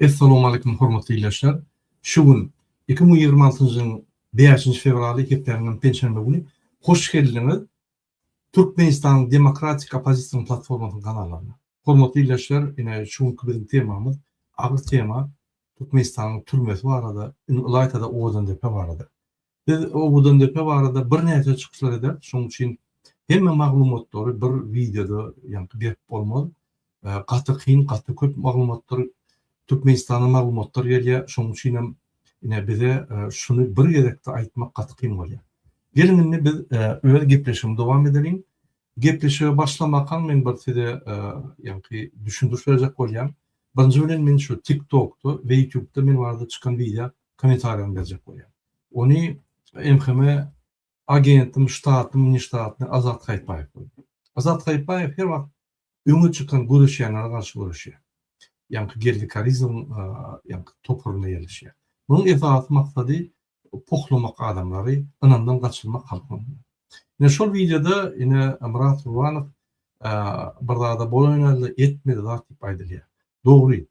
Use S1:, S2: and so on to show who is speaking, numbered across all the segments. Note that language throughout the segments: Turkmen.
S1: Assalamu alaikum hormatly ýerleşler. Şu gün 2026-njyň 5-nji fevraly hepdeniň penşenbe güni hoş geldiňiz. Türkmenistan Demokratik Opozisiýa Platformasynyň kanalyna. Hormatly ýerleşler, ine şu günkü bizim temamyz agyr tema Türkmenistanyň türmesi barada, Ilaytada Owdan depe barada. Biz Owdan depe barada bir näçe çykyşlar eder. Şoň üçin hemme maglumatlary bir videoda ýa-ni berip bolmaz. Gaty köp maglumatlar Türkmenistanyň maglumatlary gelýär. Şoň üçin hem ine bize şunu bir gerekde aýtmak gaty kyn bolýar. Gelin biz öýle gepleşime dowam edelim. Gepleşige başlamakdan men bir sede ýa-ni düşündürüş berjek bolýam. Birinji bilen men şu TikTok'da we YouTube'da men barada çykan video kommentariýaryny berjek bolýam. Ony MHM agentim ştatny Azat Haýpaýew. Azat Haýpaýew her wagt öňe çykan görüşýänlere garşy görüşýär. Yani radikalizm yani toprağına yerleşiyor. Bunun esas maksady poklamak adamları, anandan kaçırmak halkını. Yine şol videoda yine Murat Ruanow barada boyun aldy etmedi zatip aýdylýar. Dogry.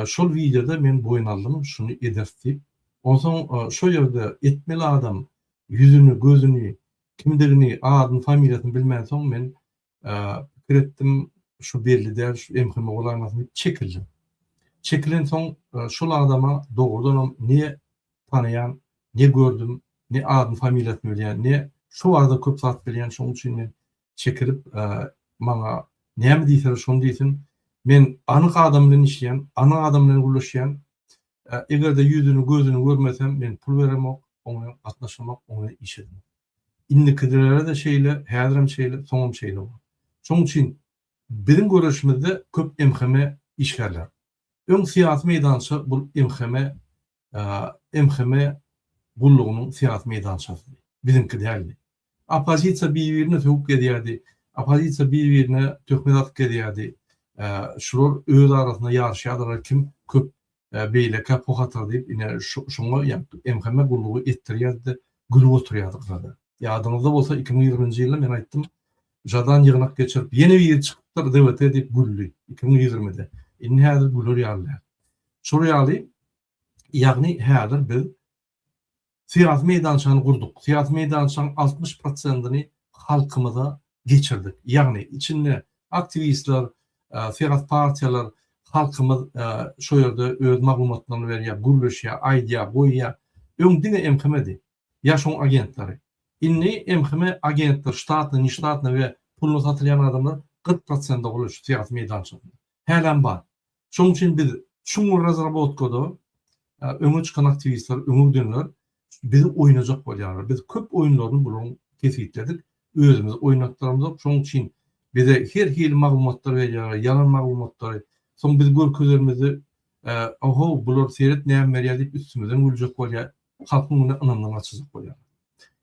S1: Şol videoda men boyun aldım, şunu edertip. Ondan şo ýerde etmeli adam yüzünü, gözünü, kimdigini, adyny, familiýasyny bilmän soň men kiretdim şu belli der, şu MHM olaymasyny çekildim. Çekilen soň şol adama dogrudan ne tanayan, ne gördüm, ne adyny, familiýasyny bilýän, ne şu arada köp zat bilýän, şoň üçin men çekilip maňa näme diýser şonu diýsin. Men anyk adam bilen işleýän, anyk adam bilen guruluşýan, egerde yüzünü, gözünü görmesem men pul beremok, oňa gatnaşmak, oňa iş edemok. Indikilere de şeýle, häzirim şeýle, soňum şeýle bol. Şoň üçin bizim görüşimizde köp MHM işgärler. Öň siýasy meýdançy bu MHM gullugynyň siýasy meýdançysy. Bizimki däldi. Opozisiýa bir-birine töwüp gedýärdi. Opozisiýa bir-birine töhmet atyp gedýärdi. Şular öz arasynda ýarşýardylar, kim köp beýleke pohatar diýip ine şoňa MHM gullugy etdirýärdi, gülüp oturýardylar. Ýadyňyzda bolsa 2020-nji ýylda men aýtdym, jadan ýygnak geçirip ýene bir çykypdyr dewlet diýip güldü 2020-de. Inni häzir gülür ýaly. Şol ýaly ýagny häzir biz siýasy meýdançyny gurduk. Siýasy meýdançynyň 60%-ni halkymyza geçirdik. Ýagny içinde aktivistler, siýasat partiýalar halkymyz şo ýerde öz maglumatlaryny berýär, guruluşýar, aýdýar, goýýar. Öňdine MHM'di. Ýa-şoň agentlary. Inni MHM agentler ştatny, niştatny we pulny satylýan adamlar 40% bolýar siýasy meýdançynda. Hälem bar. Şoň üçin biz şuňy razrabotkada öňe çykan aktivistler, öňe dönler bizi oýnajak bolýar. Biz köp oýunlaryny bulan kesitledik. Özümüz oýnaklarymyz yok. Şoň üçin bize her hili maglumatlar berýär, ýalan maglumatlar. Soň biz görkezlerimizi oho bular seýret näme berýär diýip üstümizden güljek bolýar. Halkyň muny anamdan açyjak bolýar.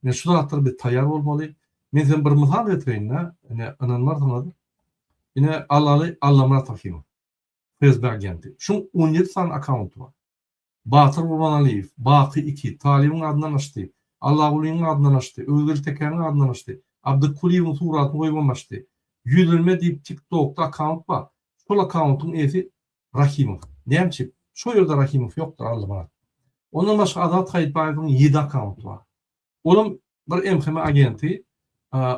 S1: Ine şu zatlar bir taýýar bolmaly. Men sen bir mysal getireýin, ine ananlar tanady. Ine Allamrat Rahimow. Facebook agenti. Şu 17 san account var. Batır Gurbanaliýew, Baqy 2, Talibiň adynan açdy. Allahulyň adynan açdy. Özgür Tekeniň adynan açdy. Abdulkuliýewiň suratyny goýup açdy. Yüzülme diýip TikTok'da account var. Şol accountyň esi Rahimow. Näçe? Şo ýerde Rahimow ýokdur Allamrat. Ondan başga Azat Haýpaýewiň 7 account var. Olam bir MHM agenti,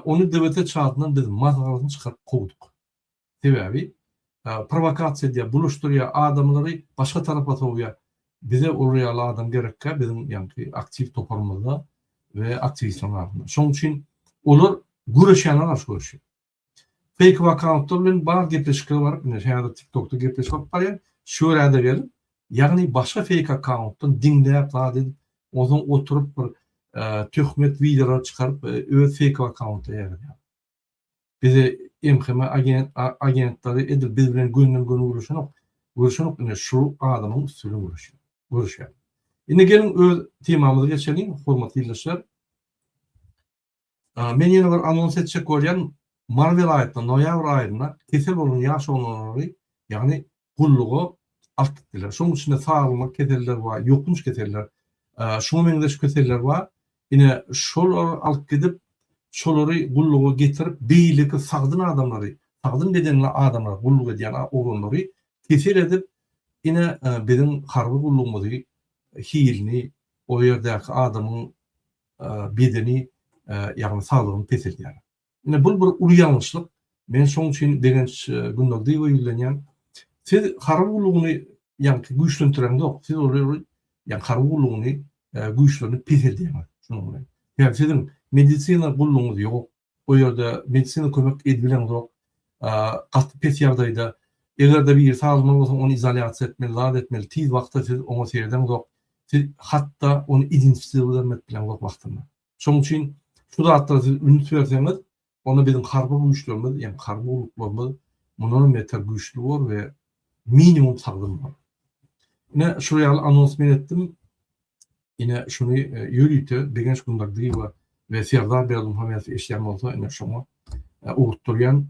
S1: onu devlet çatynyň biz mazgalyny çykaryp gowduk. Sebebi provokasiýa diýip buluşdurýar adamlary başga tarapa togýar. Bize orýaly adam gerekkä bizim ýa-ni aktiv toparmada we aktivistlerler. Şoň üçin olar görüşýänler görüşýär. Fake accountlar bilen bar gepleşikler bar. Näçe TikTok'da gepleşip barýar. Şu ýerde gelip, ýagny başga fake accountdan diňläp zady ozon oturup bir töhmet videolar çykaryp öz fake account'a ýaratýar. Bize MHM agentleri edip biz bilen günden güne görüşenok ine şu adamyň üstüne görüşýär. Ine gelin öz temamyza geçelim, hormatly ýerleşler. Men ýene bir anons etjek bolýan Marvel aýtdy, noýabr aýynda kesel bolan ýaş olanlary, ýagny gullugy artdylar. Şoň üçin sağlyk keseller bar, ýokmuş keseller. Şoň meňde şu keseller bar. Ine şol alyp gidip şolary gullugy getirip beýleki sagdyn adamlary, sagdyn bedenli adamlar gulluk edýän oğlanlary kesir edip Ine bizim harby gulluğumuzy, hilini, o yerdäki adamyň bedeni, ýagny saglygyny peselýär. Ine bu bir uly ýalňyşlyk. Men şoň üçin degenç gündäki öýlenýän. Siz harby gullugyny ýa-ni güýçlendiren yok. Siz olary ýa harby gullugyny güýçlenip peselýär. Şunu bilen. Ýa sizin medisina gullugyňyz ýok. O ýerde medisina kömek edilen yok. Gatly pes ýagdaýda egerde bir sağlama bolsa onu izolasiýa etmeli, lad etmeli. Tiz wagtda siz oňa serden yok. Siz hatda onu identifikatsiýa etmek bilen yok wagtynda. Şoň üçin şu zatda siz ünit berseňiz, onu bizim harby güýçlerimiz, ýa harby gulluklary mundan beter güýçli bol we minimum sagdym bar. Ine şu ýaly anonsment etdim. Ine şunu ýörüýte degenç gündäki we Serdar Berdimuhammedow eşýän bolsa ine şoňa ugutdurýan.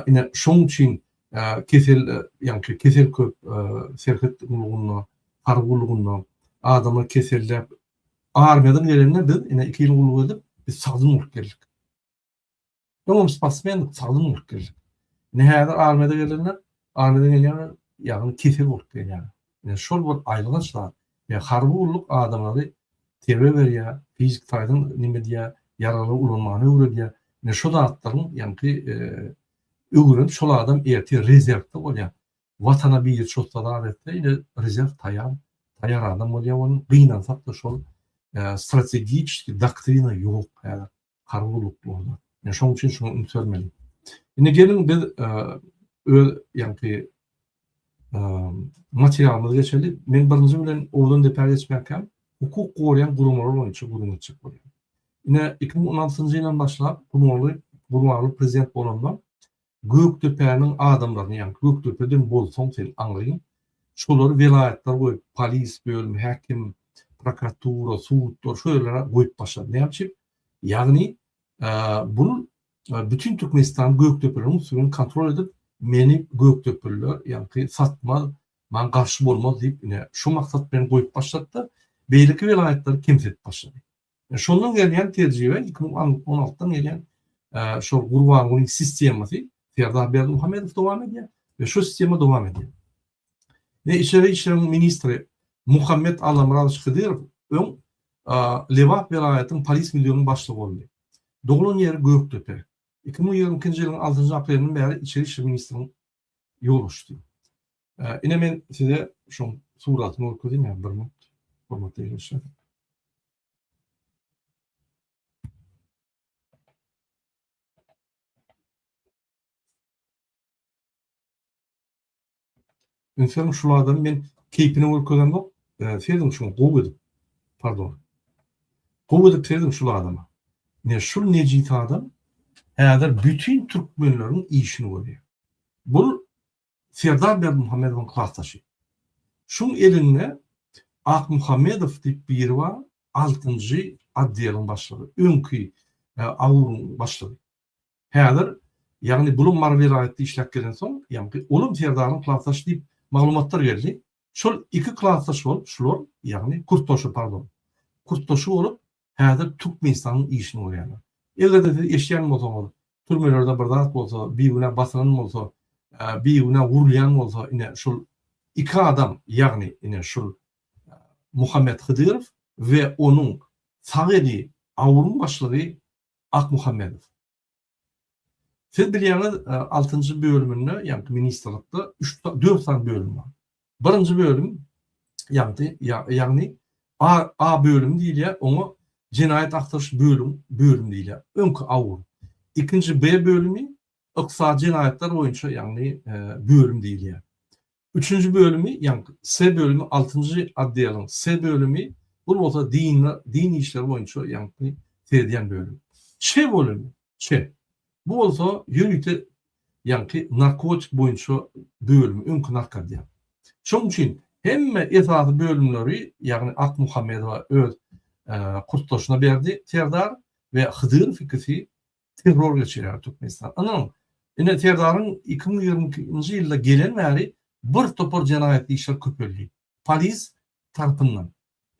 S1: Ine şoň üçin kesel ýa-ni kesel köp serhet gullugyny, harby gullugyny adamy kesellep armiýadan gelenler biz ine 2 ýyl gullugy edip biz sagdym bolup geldik. Tamam spasmen sagdym bolup geldik. Nähäder armiýada gelenler armiýadan gelýär ýa-ni kesel bolup gelýär. Ine şol bol aýlygaçlar ýa harby gulluk adamlary terbe berýär, fizik taýdan nime diýär, yarary ulanmany öwredýär. Ine şo zatlaryň ýa-ni öwrenip şol adam erti rezerwde bolýar. Watana bir çoktalar etdi, ine rezerw taýan adam bolýar, onu gynansak da şol strategik doktrina ýok ýa harby gulluklarda. Ine şoň üçin şunu unutmeli. Ine gelin biz ýa-ni materialymyza geçeli. Men birinji bilen owdan depär geçmekkäm hukuk goýan gurumlar boýunça gurumçyk bolýar. Ine 2016-njy ýyldan başlap gurumlar prezident bolandan Gökdepe'nin adamlaryny, ýa-ni Gökdepe'den bolsoň sen aňlaýyn. Şolary vilayetler goýup, polis bölümi, häkim, prokuratura, sudlar şöýlere goýup başlady. Näçip? Ýagny bu bütün Türkmenistan Gökdepe'nin usulüni kontrol edip meni Gökdepe'ler ýa-ni satma, man garşy bolmaz diýip ine şu maksat bilen goýup başlady. Beýleki vilayetler kemsetip başlady. Şondan gelýän terjibe 2016-dan gelýän şol gurbanlyk sistemasy Serdar Berdimuhammedow dowam edýär we şu sistema dowam edýär. Ve İçeri İşler Ministri Muhammed Alamrazow Hıdyrov öň Lewap vilayatynyň polis milyonunyň başlygy boldy. Doglan ýeri Gökdepe. 2022-nji ýylyň 6-njy aprelinden bäri İçeri İşler Ministriniň ýoluşdy. Ine men size şu suratyny okudym ýa bir minut. Hormatly ýeşler. Insan şulardan men keypini okudam bok. Sedim şunu gowy. Pardon. Gowy sedim şular adama. Ne şul nejit adam häzir bütün türkmenleriň işini görýär. Bu Serdar Berdimuhammedowyň klassdaşy. Şuň eline Akmuhammedow diýip biri bar, 6-njy addiýalyň başlygy, öňkü awruň başlygy. Häzir ýagny bulun mar vilayetde işläp gelen soň, ýagny olum Serdaryň klassdaşy diýip maglumatlar geldi. Şol iki klassdaş bolup, şular ýagny kurtdaşy pardon. Kurtdaşy bolup, häzir Türkmenistanyň işini görýärler. Egerde eşýän bolsaňyz, türmelerde bir zat bolsa, bir güne basynan bolsa, bir güne urulýan bolsa, ine şol iki adam, ýagny ine şol Muhammed Hıdyrov we onuň sagedy awruň başlygy Akmuhammedow. Siz bilýäňiz 6-njy bölüminde, ýa-ni ministrlikde 4 san bölüm bar. Birinji bölüm ýagny A bölüm diýilýär, oňa jinayet aktaryş bölüm diýilýär. Öňkü awur. Ikinji B bölümi ykysady jinayetler boýunça ýagny bölüm diýilýär. Üçüncü bölümi ýa-ni C bölümi 6-njy addiýalyň C bölümi bu bolsa dini işler boýunça ýa-ni terdiýän bölüm. Ç bölümi bu bolsa ýörükde ýa-ni narkotik boýunça bölüm, öňkü narkotiýa. Şoň üçin hemme esasy bölümleri ýagny Akmuhammedow öz kurtdaşyna berdi Serdar we Hıdyrov ikisi terror geçirýär Türkmenistan. Anan ine Serdaryň 2022-nji ýylda gelen bäri bir topar jinayetli işler köpeldi. Polis tarapyndan,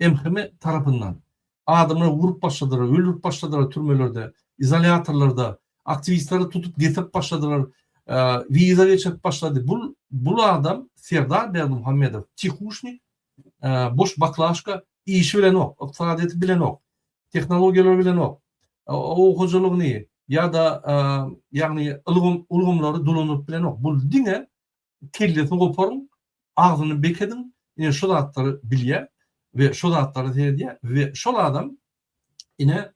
S1: MHM tarapyndan adamları vurup başladılar, öldürüp başladılar türmelerde, izolatorlarda, aktivistleri tutup getirip başladılar, viza geçip başladı. Bu adam Serdar Berdimuhamedov tihuşnik, boş baklaşka işi bilen ok, iqtisodiyoti bilen ok, texnologiyalar bilen ok, o hocalygyny ya da yani ulgumlary dolanıp bilen ok. Bu diňe kellesini goparyň, agzyny bekedin, ine şol zatlary bilýär we şol zatlary täze we şol adam ine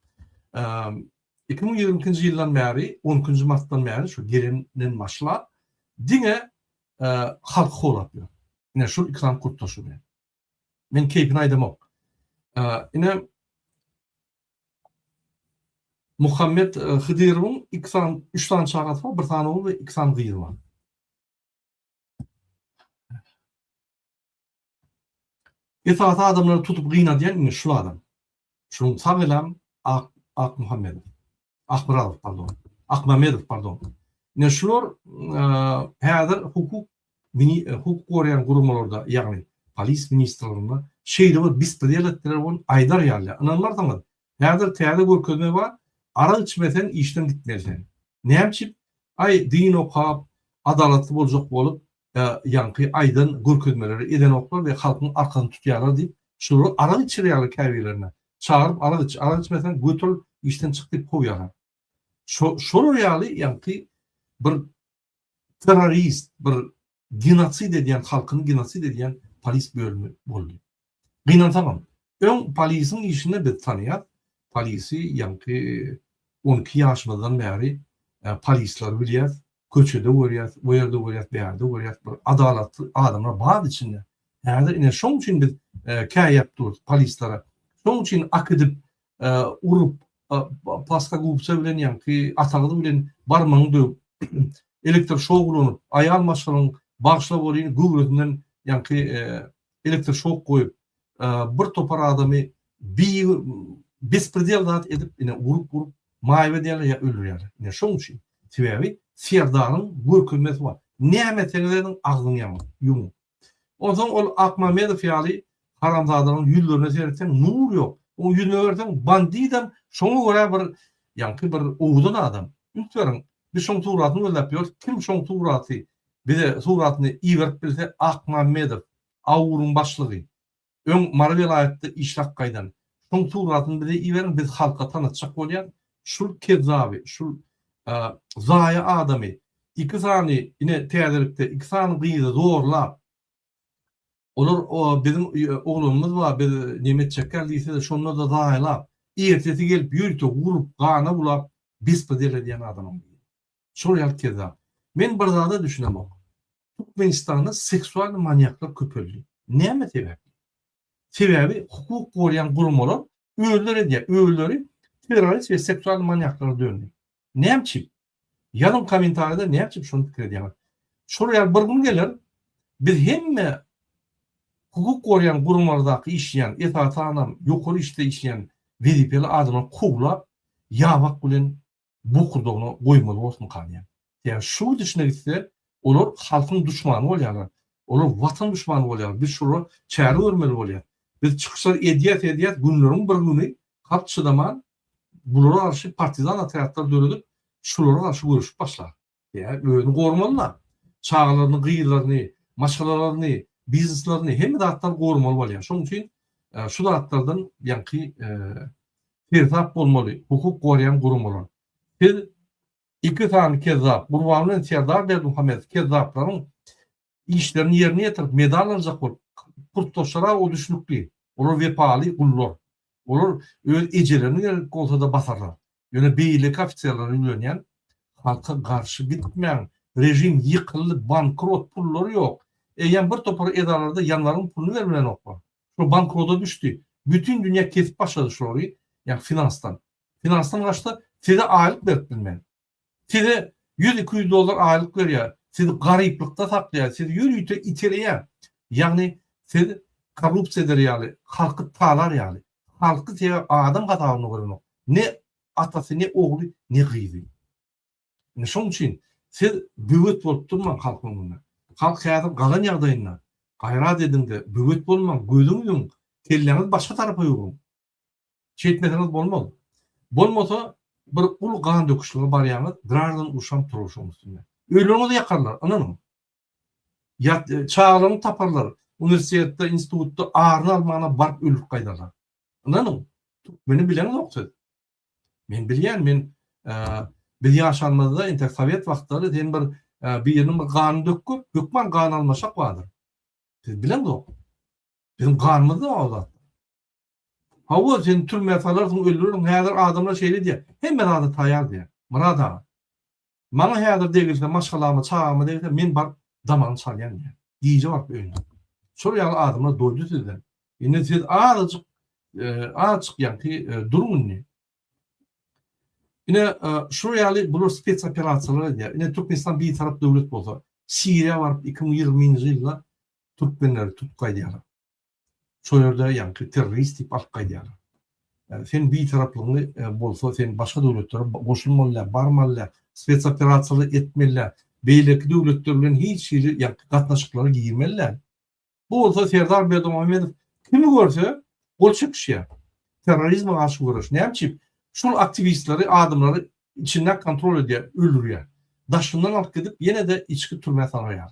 S1: 2020 ýyldan bäri 10 martdan bäri şu gelenden başlap diňe halk holap ýör. Ine şol ikram kurtuşy bilen. Men keyfini aýdamok. Ine Muhammed Hıdirowyň 3 tane çagaty bar, 1 tane oğul we 2 tane gyzy bar. Etat adamlary tutup gynadýan ine şol adam. Şunuň sabylam Muhammedov. Akbaralov, pardon. Akmamedov, pardon. Ne şular häzir hukuk gorayan gurumlarda, ýagny polis ministrliginde şeýle bispedel etdiler bol aýdar ýaly. Ananlar taňy. Häzir täze görkezme bar, ara içmesen işden gitmesen. Näçip ay din okap, adalatly boljak bolup, ýanky aýdan görkezmeleri eden oklar we halkyň arkasyny tutýarlar diýip şular ara içirýärler käbilerine. Çağırıp ara içmesen götür işten çık diýip goýýarlar. Şol ýaly ýanky bir terrorist, bir genosid edýän, halkyny genosid edýän polis bölümi boldy. Gynantamam. Öň polisiň işini biz tanýar. Polisi ýanky 12 ýaşymyzdan bäri polisler bilýär, köçede görýär, bu ýerde görýär, bu ýerde görýär, bir adalatly adamlar bar içinde. Häzir ine şoň üçin biz käýýäp dur polislere. Şoň üçin akydyp urup paska gupsa bilen ýanky atagyny bilen barmagyny döp elektr şok ulanyp aýal maşynyň bagşlap bolýan göwründen ýanky elektr şok goýup bir topar adamy bespredel zat edip ine urup maýwe diýerler ýa öldürýärler. Ine şoň üçin sebäbi Serdaryň görkezmesi bar. Nämeteleriň agzyny ýumu. Ondan ol Akmamedov ýaly haramzadaryň ýüzlerine seretsen nur ýok. O ýüzüne görsen bandidam, şoňa görä bir ýanky bir owdan adam. Üntüriň bir şoň suratyny öldürip ýör. Kim şoň suraty bize suratyny iýerip bilse Akmamedov awuryň başlygy. Öň Marvel aýatdy işrak gaýdan. Şoň suratyny bize iýerin, biz halka tanıtjak bolýar. Şul kezabi, şul zaýa adamy, 2 sany ine täzelikde 2 sany gyzy zorlap olar bizim oğlumuz var, bir nimet çeker diýse de şonda da zaýlap, ertesi gelip ýürüte gurup gana bulap bispedel edýän adamam. Şol ýaly kezap. Men bir zada düşünemok. Türkmenistanda seksual maniaklar köpeldi. Näme sebäp? Sebäbi hukuk gorayan gurumlar öwülleri terörist ve seksual maniaklara döndü. Näçip? Ýalyn kommentarda näçip şonu pikir edýär. Şol ýaly bir gün gelir, biz hemme hukuk gorayan gurumlardaky işleyen, etat anam, ýokary işte işleyen wezipeli adamlar kuglap, ýabak bilen bu kurdogyny goýmaly bolsun kanýan. Ýa şu düşüne gitse, olar halkyň düşmany bolýarlar. Olar watan düşmany bolýarlar. Biz şunu çäre görmeli bolýar. Biz çykyşlar edýät günleriň bir güni kapçydaman bulara karşı partizan atayatlar döredip şulara karşı görüşüp başlar. Ýa öňü gormalylar. Çağlaryny, gyýlaryny, maşgalaryny, bizneslaryny hemme zatlar gormaly bolýar. Şoň üçin şu zatlardan ýanky tertap bolmaly. Hukuk gorayan gurumlar. Biz 2 tane kezap, Gurbanyň Serdar Berdimuhamedov kezaplaryň işlerini ýerine ýetirip medal aljak bolup kurtulşara o düşnükli. Olar wepaly gullar. Olar öz ejelerini goltada basarlar. Ýöne beýlik ofisiýerlary ýönýän halka garşy gitmeýän rejim ýykyldy, bankrot, pullary ýok. Ýa bir topar edalarda ýanlaryň pulunu bermelen oklar. Şu bankrota düşdi. Bütün dünýä kesip başlady şory, ýa finansdan. Finansdan gaçdy, size aýlyk berip bilmän. Size $100-200 aýlyk berýär. Sizi garyplykda saklaýar, sizi ýürüýte iterýär. Ýagny siz korrupsiýa ederýär, halky talar ýaly. Halky sebäp adam gatawyny görmek. Ne atasy, ne ogly, ne gyzy. Şoň üçin siz böwet bolup durmaň halkyň. Halk häzir galan ýagdaýynda gaýrat edinde böwet bolmaň, gözüňiň kelleňiz başga tarapy ýöreň. Çetmeseniz bolmaly. Bolmasa bir ul gan döküşlüğü barýanyz, grazdan uşam turuşyň üstünde. Öýlerini de yakarlar, anladın? Ya çağlarını taparlar. Üniversitede, institutda ağrını almana barıp ölüp kaydarlar. Anladın? Beni bilen yoktu. Men bilýän, men bir ýaşanmazda inte Sowet wagtlary sen bir ýeriniň bir gany döküp, hökman gan almaşak bardyr. Siz bilen yok. Bizim ganymyz da o. Hawa sen türme salarsyň öldürürüm, häzir adamlar şeýle diýär. Hemme adam taýýar diýär. Murad aga. Maňa häzir degilse maşgalamy çağamy degilse men bar damany çalýan diýär. Diýje bak öýüne. Şol ýaly adamlar doýdy sizden. Indi siz azıcık ýa-ki durun. Ine şu ýaly bular spes operasiýalar diýär. Ine Türkmenistan bir tarap döwlet bolsa, Siriýa baryp 2020-nji ýylda türkmenleri tutgaýdýar. Şol ýerde ýa-ki terrorist diýip algaýdýar. Sen bir taraplygyny bolsa, sen başga döwletlere goşulmaly, barmaly, spes operasiýalar etmeli, beýleki döwletler bilen hiç ýeri ýa-ki gatnaşyklary giýmeli. Bu bolsa Serdar Berdimuhamedow kimi görse gol çekýär. Terrorizme garşy guraş. Näme şol aktivistleri, adamları içinden kontrol edýär, öldürýär. Daşyndan alıp gidip yine de içki türme sanaýar.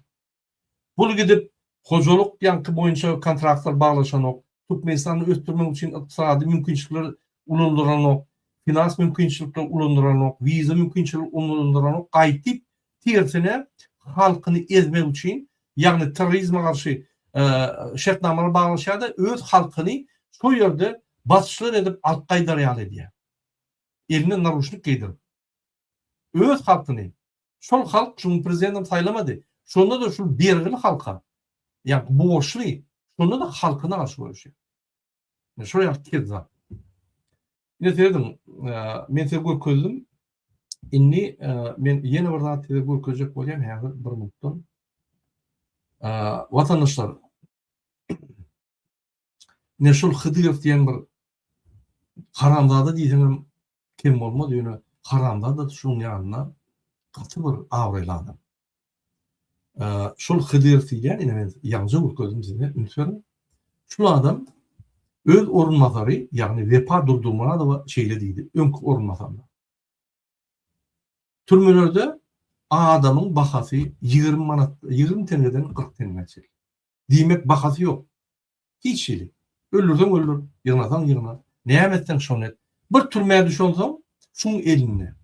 S1: Bul gidip hojalyk ýanky boýunça kontraktlar baglaşanok, Türkmenistany ösdürmek üçin ykdysady mümkinçilikler ulandyranok, finans mümkinçilikler ulandyranok, wiza mümkinçilikler ulandyranok, gaýtyp tersine halkyny ezmek üçin, ýagny terrorizme garşy şertnamalar baglaşýar-da öz halkyny şu ýerde basışlar edip alyp gaýdarýar edýär. Eline naruşluk giydirip. Öz halkyny. Şol halk şunu prezidentim saýlamady. Şonda da şu bergili halka. Yani bu boşly. Şonda da halkyna garşy görüşýär. Şol ýaly kirza. Ine dedim, men size görkezdim. Inni men ýene bir zat size görkezjek bolýan häzir bir minutdan. Watandaşlar. Ne şol Hydyr diýen bir haramzada diýdim. Kim bolmady ýöne haramda da şuň ýanyna gaty bir awryly adam. Şol Hydyr diýen ine men ýalňy görkezdim size, ünsürüm. Şol adam öz orunmazary, ýagny wepa durdurmana da şeýle diýdi, öňkü orunmazary. Türmelerde adamyň bahasy 20 manat, 20 teneden 40 tengacha. Diýmek bahasy ýok. Hiç şeýle. Öldürsen öldür, ýygnasan ýygnar. Näme etsen şonu et. Bir türmäge düşensoň, şuň eline.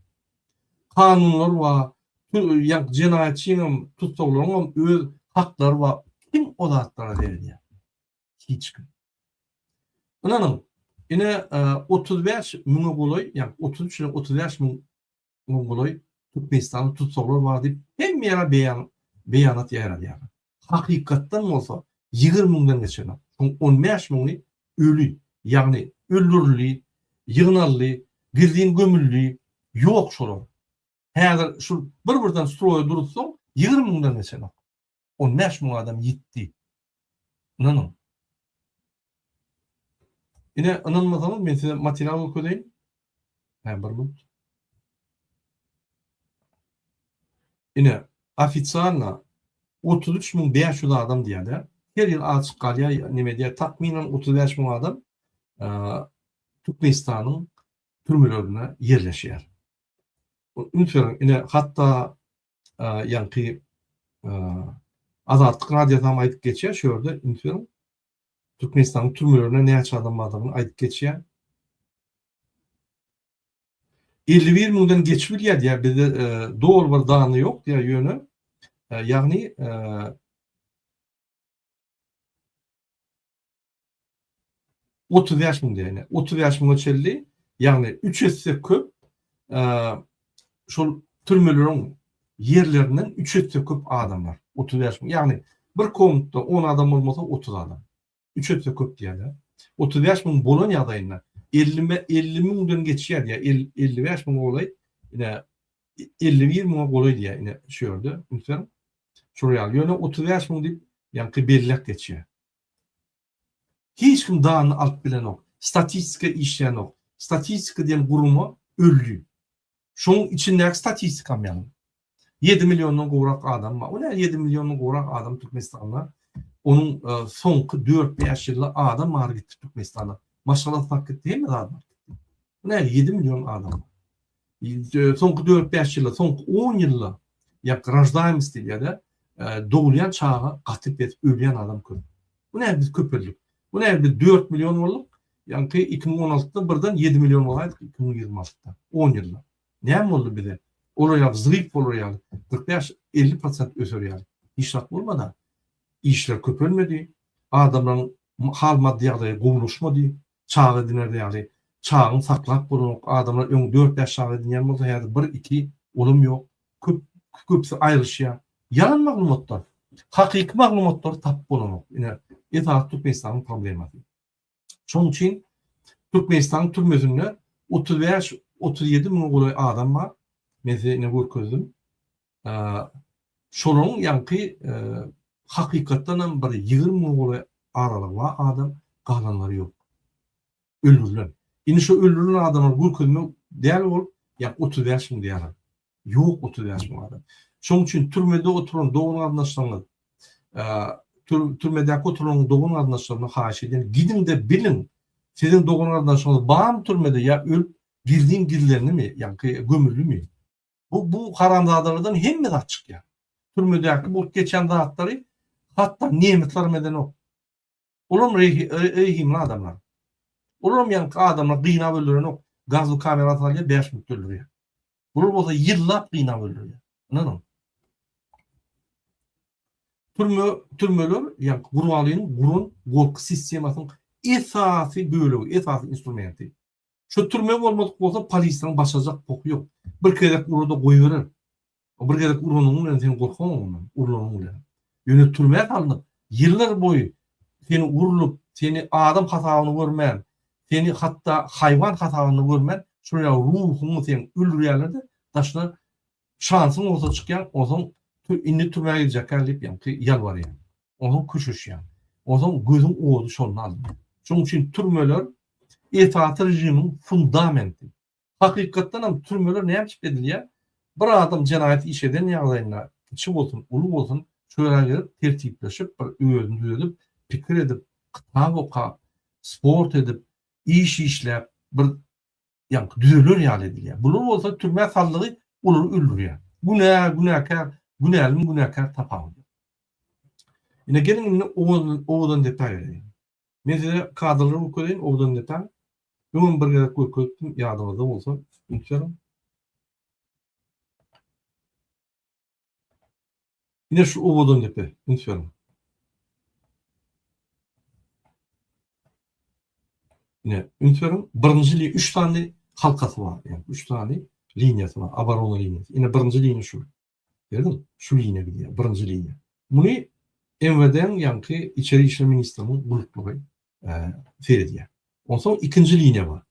S1: Kanunlar wa ýa jenaýatçyň tutsaklaryň öz haklary wa kim o zatlara berýär? Hiç kim. Ananyň ine 35 müňe goloy, ýa 33-35 müň goloy Türkmenistany tutsaklary bar diýip hemme ýere beýanat ýaradýar. Hakykatdan bolsa 20 müňden geçen. 15 müňi ölü, ýagny öldürüli, ýygnarly, girdiň gömülli ýok şolar. Häzir şu bir-birden stroýa durutsaň 20 müňden geçen. 15 müň adam ýitdi. Ananyň. Ine ananmasaňyz men size material okudaýyn. Bir minut. Ine ofitsialna 33.500 adam diýär. Her ýyl açyk galýa nime diýär, takminan 35 müň adam Türkmenistanyň türmelerine yerleşýär. Ünsürüm, ine hatta ýanky Azatlyk radiodan aýdyp geçýär, şu ýerde ünsürüm. Türkmenistanyň türmelerine näçe adamyny aýdyp geçýär. 51 müňden geçip bilýär diýär, bizde dogry bir dany ýok diýär ýöne. Ýagny 30 yaş mı diye. 30 yaş mı ölçeli, yani 3 etse köp şol türmelerin yerlerinden 3 etse köp adam var. 30 yaş mı? Yani bir komutta 10 adam olmasa 30 adam. 3 etse köp diye. 30 yaş mı bolon ýagdaýynda 50 müňden geçýär diye. 55 müň bolay, ine 51 müň bolay diye ine şu ýerde. Ünsürüm. Şuraya ýöne 30 yaş mı diýip ýa-ki belläp geçýär. Hiç kim dağını alıp bilen ok. Statistika işleyen ok. Statistika diyen gurumu öldü. Şunun içindeki statistikam yani. 7 milyonun gowrak adam var. O ne 7 milyonun gowrak adam Türkmenistan'da? Onun sonki 4-5 ýylda adam mar gitdi Türkmenistan'a. Maşallah fark etdi mi adam? O ne 7 milyon adam. Sonki 4-5 ýylda, sonki 10 ýylda yak rajdaýmys diýýär-de, doğulyan çağa gatyp etip ölýän adam köp. Bu näme biz köpürlük? Bu näme biz 4 milyon bolduk? Yani 2016'da birden 7 milyon olaydık 2026'da. 10 yılda. Näme boldy bize? Olay zayıf olur yani. 45-50% ösür yani. İşlat olmadan işler köpürmedi. Adamların hal maddi ýagdaýy gowuluşmady. Çağı dinerde yani. Çağın saklap bolmak. Adamlar 4-5 çağı dinýän bolsa ýa-da 1-2 olum ýok. Köpsi aýryşýar. Yalan maglumatlar. Hakyky maglumatlar tap bolamak. Ine etaat Türkmenistanyň problematy. Şoň üçin Türkmenistan türmesinde 35-37 min golay adam var. Mesela ne görkezdim. Şonuň ýanky hakykatdan bir 20 min golay aralyk var adam, galanlary ýok. Öldürülen. Indi şu öldürülen adamlar görkezmek däl bol, ýa 35 min diýär. Ýok 35 min adam. Şoň üçin türmede oturan doğun arnaşlaryny türmede oturan doğun arnaşlaryny haýyş edin. Gidin de bilin. Sizin doğun arnaşlaryny bam türmede ya öl girdiğin girlerini mi? Yani gömülü mü? Bu haramzadelerden hemme açık ya. Türmedeki bu geçen dağıtları hatta nimetler meden o. Olum rehimli adamlar. Olum yani adamlar kıyına öldüren o. Gazlı kamera atarlıya 5 minut öldürüyor. Olum olsa yıllar kıyına öldürüyor. Anladın? Türmeler yani Gurvalıyın gurun korku sistemasının esası bölüğü, esası instrumenti. Şu türme olmadık olsa polisden başlayacak boku yok. Bir kere urada koyuverir. Bir kere uranın sen korkan ondan. Uranın yönü türmeye kalınıp yıllar boyu seni urulup, seni adam hatavını görmeyen, seni hatta hayvan hatavını görmeyen, şuraya ruhunu sen öldürüyorlardı. Taşına şansın olsa çıkayan, o zaman indi türmeye gidecek gelip yani yalvar yani. O zaman kuşuş yani. O zaman gözün oğlu şonunu aldı. Çünkü için türmeler etaat rejimin fundamenti. Hakikatten hem türmeler ne yapıp ediliyor? Bir adam cinayeti iş eden ýagdaýynda içi bolsun, ulu bolsun, şöyle gelip tertipleşip, özünü düzedip, pikir edip, kitap oka, sport edip, iş işlep, bir yani düzülür ýaly edilýär. Bular bolsa türme sallygy olary öldürýär. Günahkar tapawdy. Ine gelin oğudan detay vereyim. Mesela kadrları okulayın, oğudan detay. Bugün bir gerek koydum, yadımda olsa, unutuyorum. Yine şu oğudan detay, unutuyorum. Yine unutuyorum, birinci 3 tane halkası var. Yani 3 tane linyası var, abarona linyası. Yine birinci linya şu. Gördün mü? Şu linya gidiyor, birinci linya. Bunu MVD'nin yankı İçeri İşler Ministrinin bulutluğu seyrediyor. Ondan sonra ikinci linya var.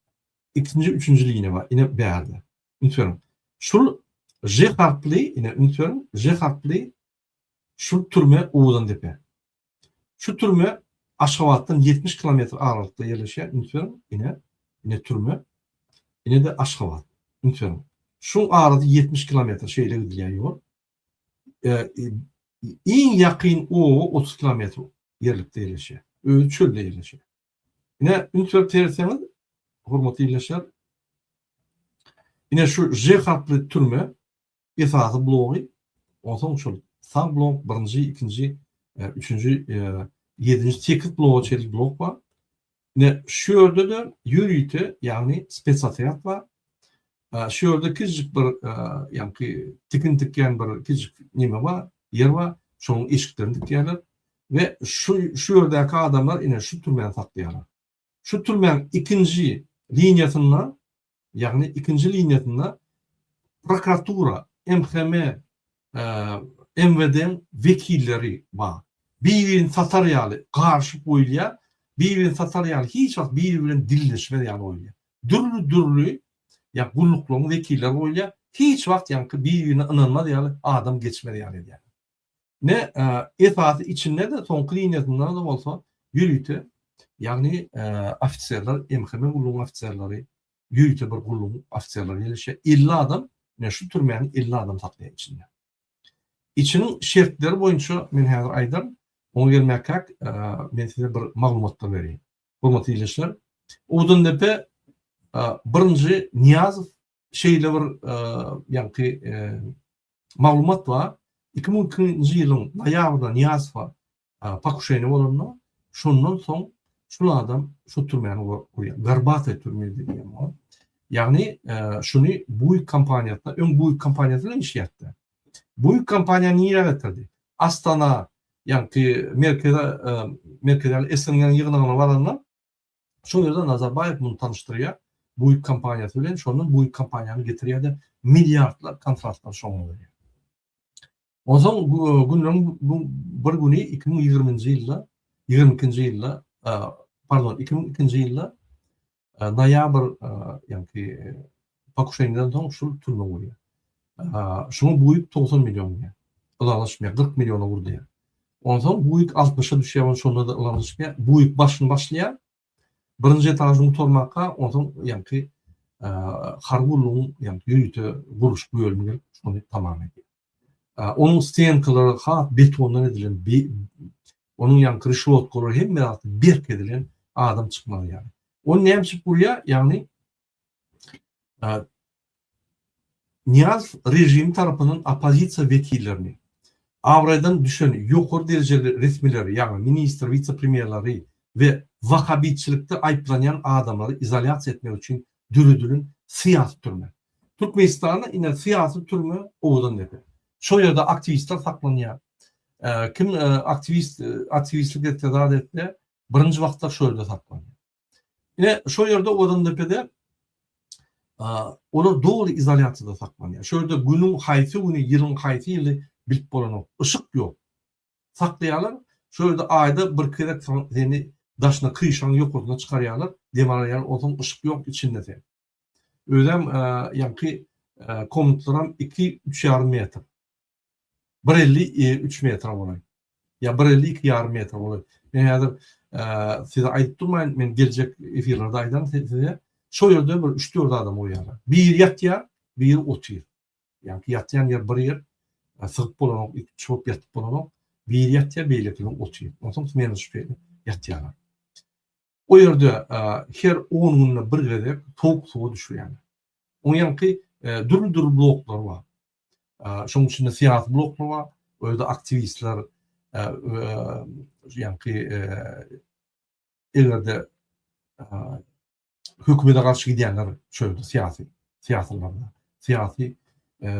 S1: İkinci, üçüncü linya var. Yine beğerdi. Unutuyorum. Şu J harfli, yine unutuyorum. J harfli şu türme Oğuzhan Depe. Şu türme Aşgabat'tan 70 kilometre aralıkta yerleşen, unutuyorum. Yine türme. Yine de Aşgabat. Unutuyorum. Şu arada 70 kilometre şeyle gidilen yol. En yakın o 30 kilometre yerlikte yerleşiyor. Çölde yerleşiyor. Yine unutuyorum terseniz hormatly ýerleşýär. Yine şu J harfli türme esasy blogy, ondan şu sam blok 1-nji, 2-nji, 3-nji, 7-nji 8 blok çelik blok var. Yine şu ýerde de ýürüýte, ýagny spesatiyat var. Şu ýerde kiçik bir ýa-ni tikin tikýän bir kiçik nime var, yer var. Şonuň eşiklerini dikýärler ve şu ýerdäki adamlar yine şu türmeni saklaýarlar. Şu türmenin ikinci linyasında, yani ikinci linyasında prokuratura, MHM, MVD'nin vekilleri var. Birbirini sataryalı karşı boyluya, birbirini sataryalı hiç vakt birbirinin dilleşme yani oyluya. Dürlü ya gullukluğun vekilleri boyluya hiç vakt yani birbirine inanmadı yani adam geçmedi yani. Ne esası içinde de son linyasından da olsa yürüytü. Yani ofisierler, MHM gulluğun ofisierleri, yürüyte bir gulluğun ofisierleri yerleşe 50 adam, ne şu türmenin 50 adam saklayan içinde. İçinin şertleri boyunca men häzir aýdym, onu gelmekak, men size bir maglumatlar bereyim. Hormatly ýerleşler. Oğuzhan Depe birinji Niyazov şeýle bir ýa-ni maglumat var. 2002 yılın noyabrda Niyazova Pakuşeni bolanna şondan soň şol adam şu türmeni goýar. Garbata türmesi diýen o. Yani şunu büyük kampanyada, ön büyük kampanyada iş yaptı. Büyük kampanya niye getirdi? Astana, yani merkezde Esengen yığınına varanlar, şu yerden Nazarbayev bunu tanıştırıyor. Büyük kampanyası bilen, şonun büyük kampanyanı getiriyor da milyardlar kontraktlar şonu veriyor. O zaman günlerin bir günü 2020 yılda, 22. yılda, pardon 2002 yılda noyabr yani Pakuşeni'den soň şu türme oluyor. Şunu büyük 90 milyon ya. Ulaşmaya 40 milyona vurdu ya. Ondan sonra büyük 60'a düşüyor, sonra da ulaşmaya büyük başlaya birinci etajını tormakka ondan sonra yani hargulluğun yani yürütü vuruş bölümünü şunu tamam ediyor. Onun stenkaları betondan edilen onun yani kırışıotları hem de berk edilen adam çıkmalı yani. O ne yapıp buraya yani Niyaz rejim tarafının opozisiya vekillerini avradan düşen yukarı dereceli resmileri yani minister, vice-premierleri ve Vahabitçilikte ayıplanan adamları izolasiya etmek için dürüdülün siyasi türme. Türkmenistan'da yine siyasi türme oğudan dedi. Şu yerde aktivistler saklanıyor. Kim aktivistlik iktidar etti? Birinci vakitler şu yerde saklanıyor. Yine şu yerde oğudan dedi. Onlar doğru izolasyada saklanıyor. Şöyle günün hayti günü, yılın hayti yılı bilip bolan ışık yok. Saklayalar. Şöyle ayda bir kere yani daşına kıyışan yok olduğuna çıkarıyorlar. Demarlayan o ışık yok içinde de. Öyle yani ki komutlarım 2-3 metre. 1.50 3 metre olay. Ya 1.50 2 metre olay. Yani size ayıp durmayın. Ben gelecek efirlerde aydan size şu yerde bir 3-4 adam uyarlar. Bir yatya, bir otuyor. Yani yatyan yer bir yer, sığıp bolan, çoğup yatıp bolan, bir yatya, bir yatya otuyor. Ondan sonra menüş şüpheli yatyalar. O yerde her 10 günde bir gede soğuk soğuğa düşüyor yani. Onun yanki dürü bloklar var. Şunun içinde siyasi bloklar var. Öyle aktivistler yanki ileride hükümete karşı gidenler şöyle siyasi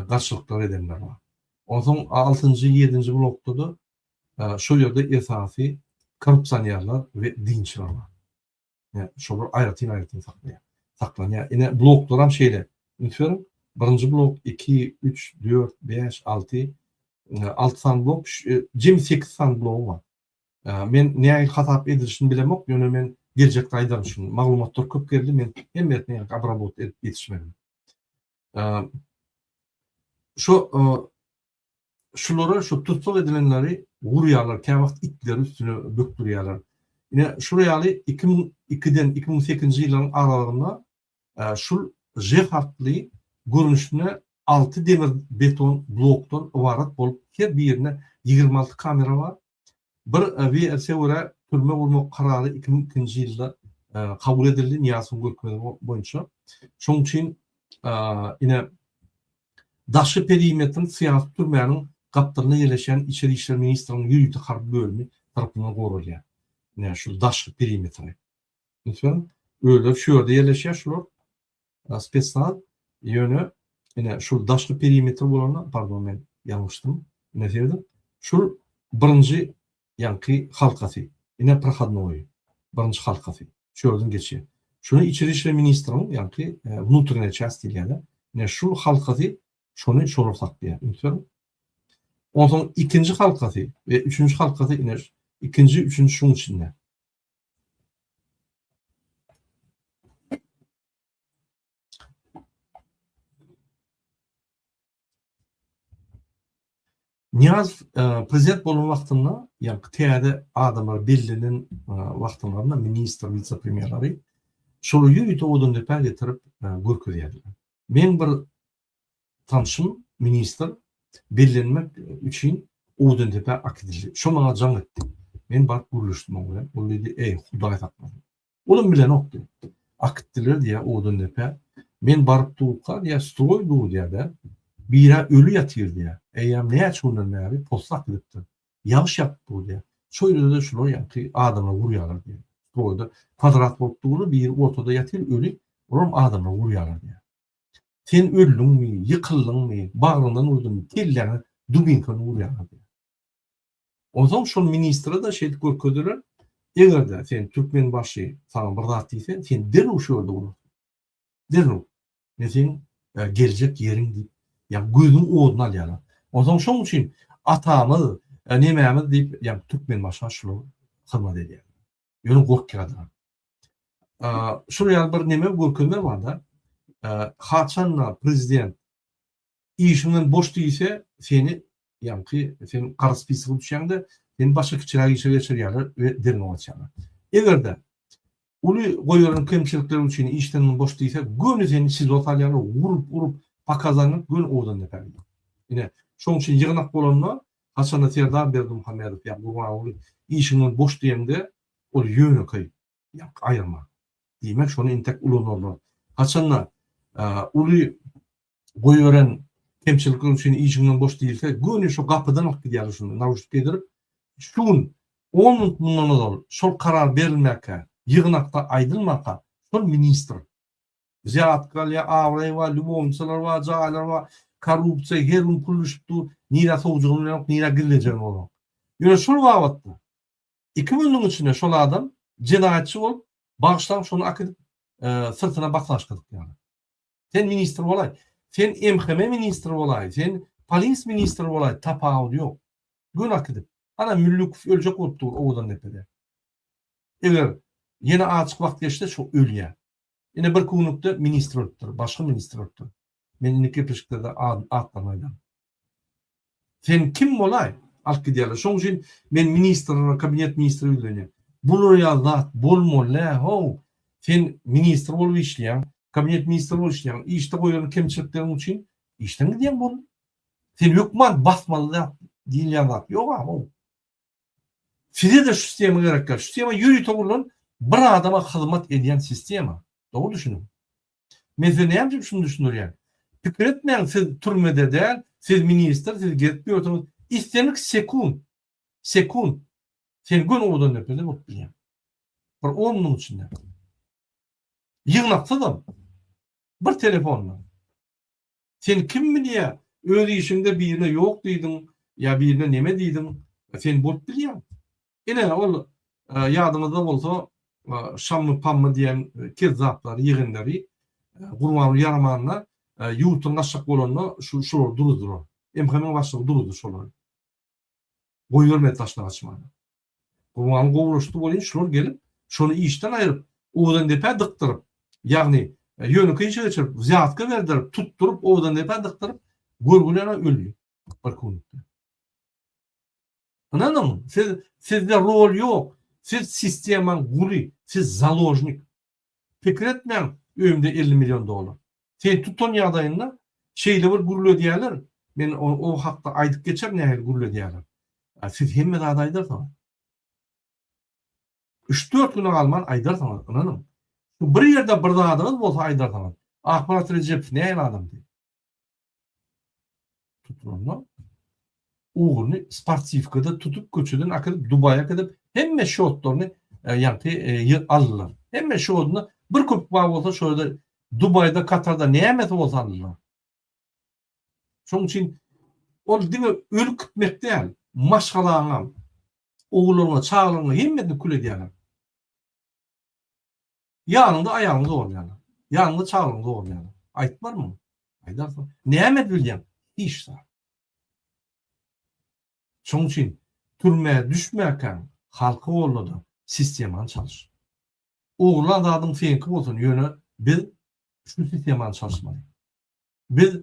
S1: karşılıklar edenler var. Ondan sonra 6. 7. blokta da şu yerde esası korrupsiyonерler ve dinçler var. Yani şu ayrıtın saklanıyor. Yine bloklar hem şeyle lütfen birinci blok 2, 3, 4, 5, 6 tane blok, 28 tane blok var. Men ne hatap edilişini bilemem. Yani men gelecek aydan şunu maglumatlar köp geldi. Men hem etmeye abrabot yetişmedim. Şulara şu tutsak edilenleri vuruyorlar. Kendi vakit itleri üstüne böktürüyorlar. Yine şuraya 2002'den 2008 yılın aralığında şu J-hartlı görünüşüne 6 demir beton bloktan ibaret bolup her bir yerine 26 kamera var. Bir VSV'ye türme vurma kararı 2002 yılda kabul edildi Niyaz'ın görkemedi boyunca. Şunun için yine daşı perimetrin siyasi türmenin kaplarına yerleşen İçeri İşler Ministrinin yürütü harbi bölümü tarafından koruluyor. Yani şu daşı perimetri. Lütfen öyle şu yerde yerleşiyor şular. Spetsnaz yönü yine şu daşı perimetri olanı pardon ben yanlıştım. Ne dedim? Şu birinci yankı halkası. Yine proходной. Birinci halkası. Şu yerden geçiyor. Şunu İçeri İşler Ministrinin yankı внутренняя часть yani. Yine şu halkası şunu saklıyor. Lütfen. Ondan sonra ikinci halkası ve üçüncü halkası yine ikinci, üçüncü şunun içinde. Niyaz prezident bolan vaxtında, yani teyade adamlar bellinin vaxtlarında minister, vice-premierleri şolu yürütü odun deper getirip görküzeydiler. Men bir tanışım minister bellenmek için odun deper akidildi. Şu bana can etti. Men barıp gürülüştüm oğlan. O dedi, Huday takmadım. Oğlum bilen oktu. Akittiler diye odun deper. Men barıp doğukka diye stroy doğu diye de bira ölü yatırdı ya. Eyyam ne açıldın ne abi? Poslak gidipti. Yağış yaptı bu diye. Şöyle de şunu yani adamla vuruyorlar diye. Böyle kvadrat bottuğunu bir ortada yatır ölü. Oğlum adamla vuruyorlar diye. Sen öldün mü? Yıkıldın mı? Bağrından vurdun mu? Kellerine dubinkanı vuruyorlar diye. O zaman şu ministra da şey görködüler. Eğer de sen Türkmen başı sana bir zat deysen, sen derhal şu yolda olur. Derhal. Ne sen gelecek yerin deyip, yani gözün oğudun al yani. O zaman şunun için atamız, nememiz deyip, yani Türkmen başına şunu hırmat ediyor. Yönü korkuyorlar. Şuraya bir neme görkemler var da, haçanla prezident işinden boş değilse seni yani ki senin karısı pisliği düşende seni başka kişilere geçiriyorlar ve derin olacaklar. Eğer de ulu koyuların kemçilikleri için işten boş değilse gönü seni siz otalyanı vurup pakazlanıp gön oğudan yapar. Yine şunun için yığınak bolanına Hasan'a tiyardan berdi Muhammedov ya bu ulu işinden boş diyemde o yönü kayıp ayırma. Demek şunu intek ulun olur. Hasan'la ulu koyuların kemçilikler için işinden boş değilse gönü şu kapıdan alıp gidiyor şunu navuşup getirip şun 10 bundan ol şol karar verilmeke yığınakta aydılmaka şol ministr Ziyatkal ya avray var, lübomçalar var, cağalar var, korrupsiya, herin puluştu, nira soğucuğunu yok, nira girleceğim onu. Yine şol vavatlı. 2000'nin içinde şol adam cinayetçi ol, bağıştan şunu akıdıp sırtına baklaşkıdık yani. Sen ministr olay, sen MHM ministr olay, sen polis ministr olay, tapağı yok. Gün akıdıp. Ana müllük ölecek oldu oğudan nepede. Eğer yine açık vakti geçti şu ölüye. Yine bir kunukta ministr öttür, başka ministr öttür. Men iki pişikte atlamaydan. Sen kim olay? Alk gidiyorlar. Şoň üçin men ministrler, kabinet ministri öldüne. Bunu yazat bolmolla ho. Sen ministr bolup işleýän, kabinet ministri bolup işleýän, işte goýan kemçiliklerin üçin işten gidýän bol. Sen hükümet basmaly diýilýän zat. Ýok ama. Size de şu sistemi gerekler. Şu sistema yürüyüp oğulun bir adama hizmet ediyen sistema. Doğru düşünün. Mesela ne yapayım şunu düşünür yani. Fikir etmeyen siz türmede değil, siz minister, siz gitmiyorsunuz. İstenik sekund. Sekund. Sen gün oğudan yapıyorsun. Yok bileyim. Bir 10 minut içinde. Yığınakta da bir telefonla. Sen kim biliyor? Öyle işinde birine yok deydin. Ya birine neme deydin. Sen bot biliyorsun. Yine ol yadımızda olsa Şamlı Pamlı diyen kezzapları, yığınları Gurmanlı Yaramanla yurtun aşak olanla şular durudur o. Emhemen başlığı durudur şular. Boy vermedi taşlar açmanı. Gurmanlı kovuluştu olayın şular gelip şunu işten ayırıp oğudan depe dıktırıp yani yönü kıyışı geçirip ziyatka verdirip tutturup oğudan depe dıktırıp görgülene ölüyor. Bir konukta. Anladın mı? Sizde rol yok. Siz sisteman guri. Siz zaложник. Fikir etmeyin. Öğümde 50 milyon dolar. Sen tutun yağdayınla şeyle bir gurulu diyorlar. Ben o hakta aydık geçer ne her gurulu diyorlar. Siz hemme de adaydır tamam. 3-4 gün alman aydar tamam. Anladın mı? Bir yerde bir adamız olsa aydar tamam. Akbarat Recep ne adam diye. Tutun onu. Uğurunu Spartifka'da tutup göçüdün akıdıp Dubai'ye kadar hemme şotlarını alırlar. Hemme şotunu bir köpük bağ olsa şöyle Dubai'de, Katar'da neyemeti olsa alırlar. Şunun için o değil mi ölüp gitmek değil. Maşgalağına, oğullarına, çağlarına hemmetini kule diyorlar. Yanında ayağında olmayanlar. Yanında çağlarında olmayanlar. Ait var mı? Aydarsın. Neyemet bileceğim? İşte. Şunun için türmeye düşmeyken halkı oğulları sisteman çalış. Oğullar da adım fenki olsun yönü biz şu sisteman çalışmalıyız. Biz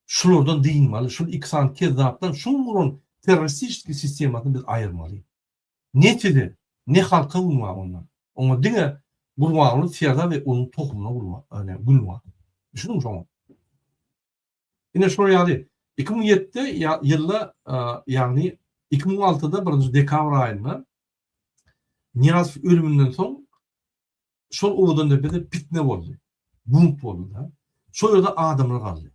S1: şuradan değinmeli, şu iksan kezzaptan şunun teröristik sistematını biz ayırmalıyız. Neticede ne halka vurma ondan. Ona dine vurmağını siyada ve onun tohumuna vurma. Yani vurma. Düşünün mü şu yine şuraya alayım. 2007'de yılla yani 2016'da 1. dekabr ayında Niyaz ölümünden son şol oğudan tepede pitne oldu. Bunt oldu da. Şol yolda adamlar kaldı.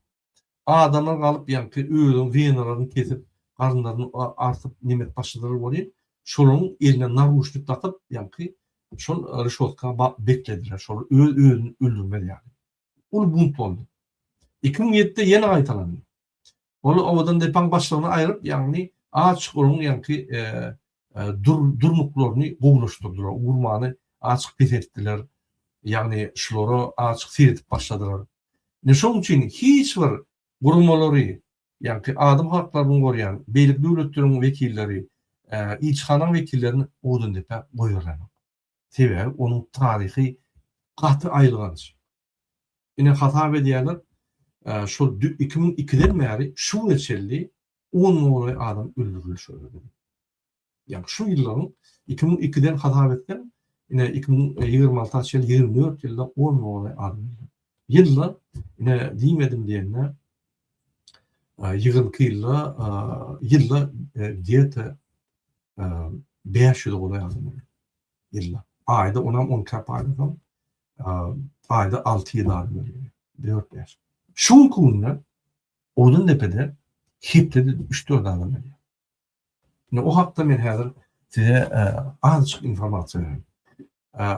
S1: adamlar kalıp yankı öğün venalaryny kesip garynlaryny artyp nimet başladylar bolýar. Şolanyň eline naruşluk takyp yankı şol rüşotka beklediler. Şol özüni öldürmeli yani. Ol bunt boldy. 2007'de yeni aytalandy. Ol owadan depan başlygyny aýryp ýagny açyk urun yankı durmuklaryny gowlaşdyrdylar. Urmany açyk petetdiler. Ýagny şolary açyk seyredip başladylar. Şoň üçin hiç bir gurulmalary, ýa-ni adam haklaryny gorýan beýlik döwletleriň wekilleri, ilçhanaň wekillerini odan depe goýarlar. Sebäbi onuň taryhy gaty aýylgany. Ine hatap edýärler, şol 2002'den bäri şu geçerli 10 moly adam öldürilýär. Ýa-ni şu ýyllaryň 2002'den hatap etken, ine 2026 ýyl 24 ýylda 10 moly adam. Ýylla ine diýmedim diýende ýygynky ýylla diýete 5 ýyl bolýar ýylla. Aýda onam 10 kap aýdym. Aýda 6 ýyl adam. 4-5. Şu günler onun depede hepde 3-4 adam. Ne o hakda men häzir size azçyk informasiýa bereyim.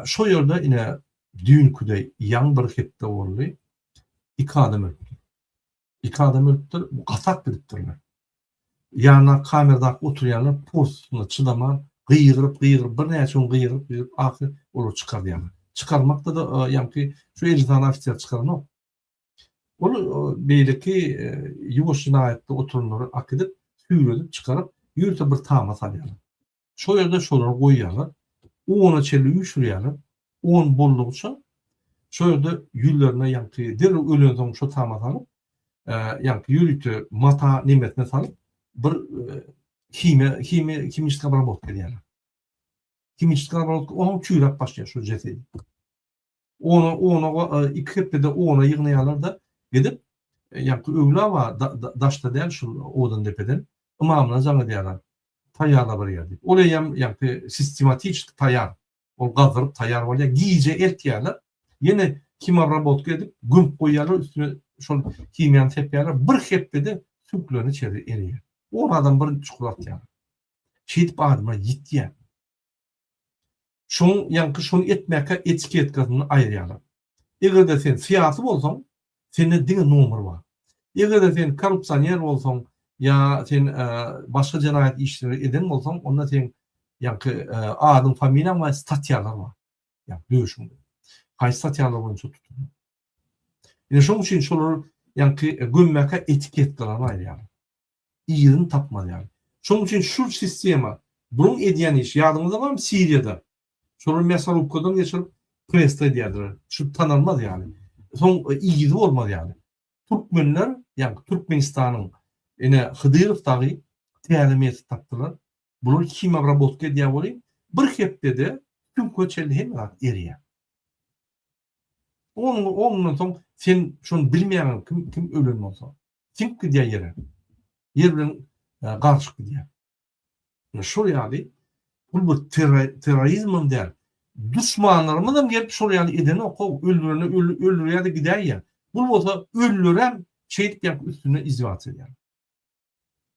S1: Şo ýerde ine dünküde ýaň bir hepde boldy. 2 adam öldü. 2 adam öldüler. Bu gasak bilipdirler. Ýana kamerada oturýanlar postuna çydaman gyýyryp bir näçe gyýyryp ahyr olu çykardylar. Çıkarmakta da ýa-ni şu 50 tane ofisier çıkaran o. Onu beýleki ýuwaş jinaýatda oturanlary akydyp, süýredip çıkaryp ýürte bir tama salýarlar. Şo ýerde şolary goýýarlar. Ona çelli üşürýärler. 10 boldugça şo ýerde ýüllerine ýa-ni derre ölen soň şo tama salyp, ýa-ni ýürüte mata nimetine salyp bir kimyistik laboratoriýa berýärler. Kimyistik laboratoriýa onu çüýrep başlaýar şu jesedi. Ona iki hepde ona ýygnaýarlar da gidip ýa-ni öwle wa daşda däl şu odan depeden imamyna jaň edýärler. Taýýarla bir ýerde. Olaýam ýa-ni sistematik taýýar. O gazyryp taýýar bolýar. Giýje ertýärler. Ýene kimabrobotka edip gümp goýýarlar üstüne şol kimýany tepýärler. Bir hepde süklerini çeri erýär. Oradan bir çukur atýar. Şeýdip adyma ýitýär. Şoň ýa-ni şonu etmäke etiket gazyny aýrýarlar. Egerde sen siýasy bolsaň, sende diňe nomer bar. Egerde sen korrupsiýner bolsaň, ýa sen başga jinaýat işleri eden bolsaň, onda sen ýa-ni adym, familiýaň we statiýalar bar. Ýa döwüşmüň. Haýsy statiýalar boýunça tutulýar. Ine şoň üçin şolar ýa-ni gömmäke etiket galan aýrýarlar. Ýygyny tapmadylar. Şoň üçin şu sistema burun edýän iş ýadyňyzda barmy Siriýada? Şolar mesalukdan geçirip presta edýärler. Şu tananmaz ýani. Soň ýygy bolmaz ýani. Türkmenler, ýa-ni Türkmenistanyň ene Hıdyrov tagy tälimiyeti tapdylar. Bular kimabrobotka edýär bolýar. Bir hepde tüm köçeli hem erýär. Ondan soň sen şonu bilmeýän kim ölen bolsa, kim gidýär ýere. Yer bilen garşyk gidýär. Şol ýaly bu terrorizm der. Düşmanlarymyz gelip şol ýaly edeni okup öldürýär de gidýär ýa. Bu bolsa öldüren şeýdip ýa üstüne izbat edýär.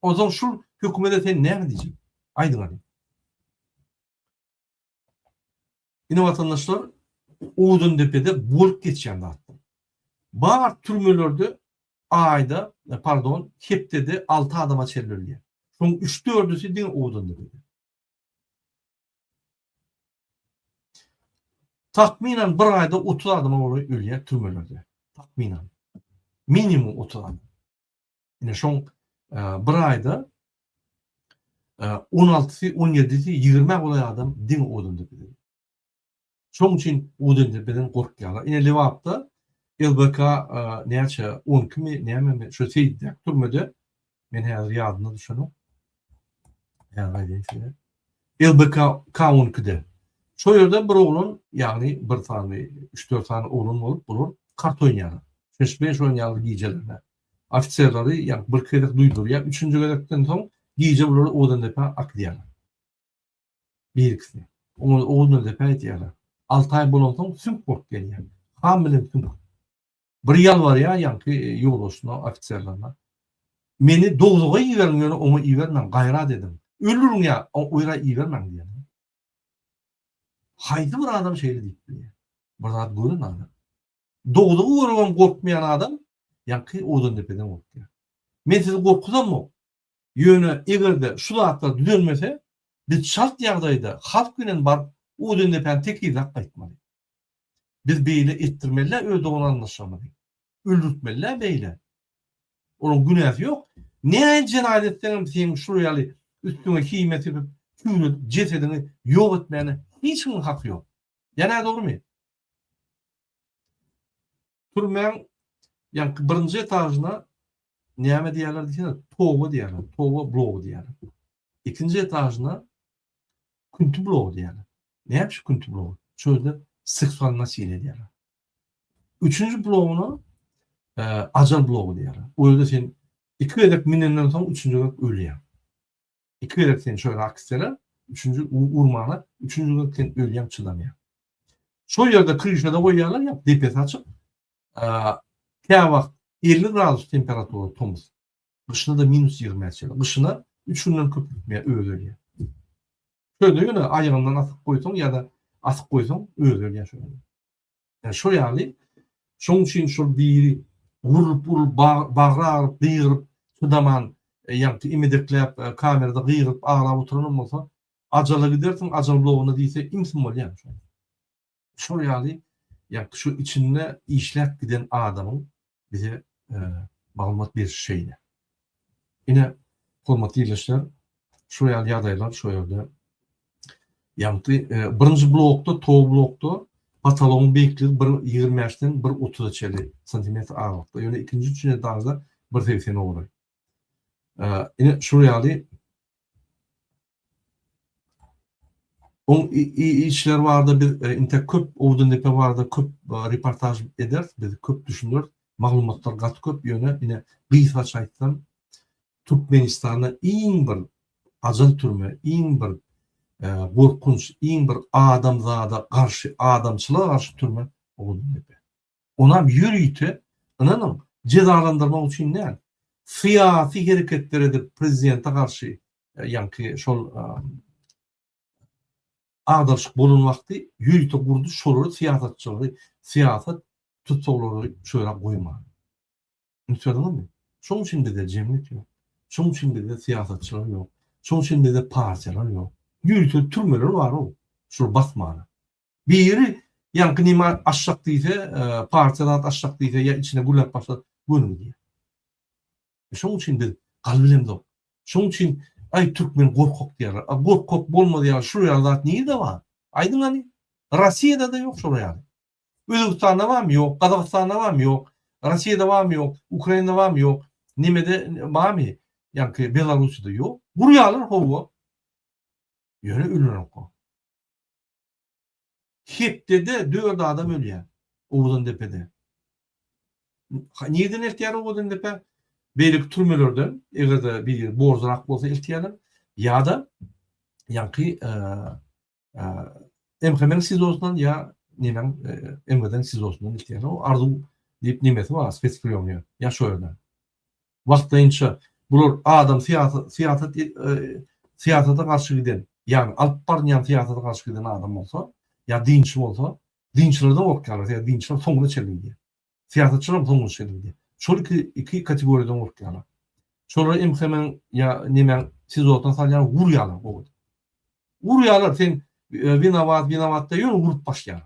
S1: O zaman şu hökümete sen näme diýjek? Aýdyň hadi. Ine vatandaşlar Oğudun depede bolup geçýän zatlar. Bar türmelerde aýda, hepde 6 adama çellenýär. Şoň 3-4'üsi diň Oğudun depede. Takminen bir aýda 30 adama ölýär türmelerde. Takminen. Minimum 30 adam. Ine şoň bir aýda 16'si, 17'si, 20 bolay adam diň Oğudun depede. Şoň üçin Oğudun depeden gorkýarlar. Ine Lewapda LBK näçe 10 kimi näme şu seýdi türmede men häzir ýadyna düşenim. LBK K12'de. Şo ýerde bir oglun, ýagny bir tane 3-4 tane oglun bolup bular kart oýnýarlar. 5 oýnýarlar giýjelerine. Ofisierleri ýa bir kerek duýdurýar. 3-nji gerekden soň giýje bular Oğudun depe akdýarlar. Birikisi. Oğudun depe aýtýarlar. 6 ay bolan soň sümk bolup gelýär. Ham bilen sümk. Bir yal var ya yankı yolosuna, ofisierlerine. Meni dogzuga iýermegini oňa iýermän, gaýra dedim. Öldürün ya, oýra iýermän diýen. Haýdy bir adam şeýle diýip. Bir zat görün adam. Dogzuga görgen gorkmaýan adam yankı odan depeden gorkýar. Men sizi gorkuzammy? Ýöne egerde şu zatlar düzelmese, biz şart ýagdaýda halk bilen bar odan depen tekizak gaýtmaly. Biz beýle etdirmeli, ödüňi anlaşamaly. Öldürtmeli beýle. Onun günahı yok. Ne cenazetten sen şuraya üstüne kıymet edip tüylü cesedini yok etmeyene hiçbir hakkı yok. Yani doğru mu? Turmen yani birinci etajına neyme diyorlar diyene tova diyorlar. Tova bloğu diyorlar. İkinci etajına küntü bloğu diyorlar. Ne yapmış küntü bloğu? Şöyle seksüel nasile diyorlar. Üçüncü bloğunu acal bloğu diyorlar. O yüzden sen iki edek minenden sonra üçüncü edek ölüyen. İki edek sen şöyle aksere, üçüncü urmana, üçüncü edek sen ölüyen çılamıyor. Şu yerde kırışada koyuyorlar ya, depes açıp, kaya vakt 50 gradus temperatürü tomuz. Kışına da minus 20 açıyor. Kışına üçünden köpürtmeye ölüyor. Şöyle yine ayağından atık koysan ya da atık koysan ölüyor şöyle. Yani şu yani, şunun için şu biri vurup bağırarak, gıyırıp, tudaman, yani imedeklayıp, kamerada gıyırıp, ağırap oturanım olsa, acala gidersin, acal bloğuna değilse, imsin ol yani. Şu yani, şu içinde işlek giden adamın bize bağlamak bir şeyle. Yine, hormatly ýerleşler, şu yani ýagdaýlar, şu yerde, yani birinci blokta, tow blokta, pataloň beýikligi 1.20'den 1.30 santimetr aralıkta. Yani ikinci üçüncü etajda 1.80 olur. Yine şu yani on işler vardı, bir köp ovdun depe vardı, köp reportaj eder, biz köp düşünür, maglumatlar gat köp yine gıysa çaytdan Türkmenistan'a iň bir acal türme, iň bir gorkunç, iň bir adamzada karşı, adamçılığa karşı türme ovdun depe. Ona ýürüýte, ananın cezalandırmak üçin näl? Siyasi hereketler edip prezidente karşı, yani şol adaşyk bolan wagty ýürüýte gurdu, şolary siýasatçylary, siýasat tutuklary şöyle goýma. Anladınmy? Şoň üçin de jemgyýet ýok. Şoň üçin de siýasatçylar ýok. Şoň üçin de partiýalar ýok. Ýürüýte türmeler var o. Şu basmany. Biri yani nima aşak diýse, partiýalar aşak diýse ya içine gulap başlar, gönüm diýer. Şoň üçin biz galbilemde dok. Şoň üçin ay Türkmen gorkok diýerler. Gorkok bolmady ýa şu ýerler niýde bar? Aýdyňany? Rossiýada da ýok şu ýerler. Özbekistanda barmy? Ýok. Kazakstanda barmy? Ýok. Rossiýada barmy? Ýok. Ukrainada barmy? Ýok. Nimede barmy? Yani Belarusyda ýok. Bu ýerler howa. Ýöne ölünek. Hepde de 4 adam ölýär. Owdan depede. Niýeden eltýär owdan depe? Beýlik türmelerden, egerde bir borzrak bolsa eltýärler, ýa-da ýanky MHM'nin sizosundan ýa nimen MHM'den sizosundan eltýärler. O arzu diýip nimesi bar, spesifikaýa. Ýa şöyle. Wagtynça bular adam siýasata garşy giden, ýani alyp barýan siýasata garşy giden adam bolsa, ya dinçi bolsa, dinçilerden gorkýarlar, ya dinçiler soňuna çelindi. Siýasatçylar soňuna çelindi. Şol iki kategoriýadan gorkýarlar. Şolar MHM'nin ya nimen sizotdan salýan gurýarlar o. Gurýarlar sen winawatta ýol gurup başlaýar.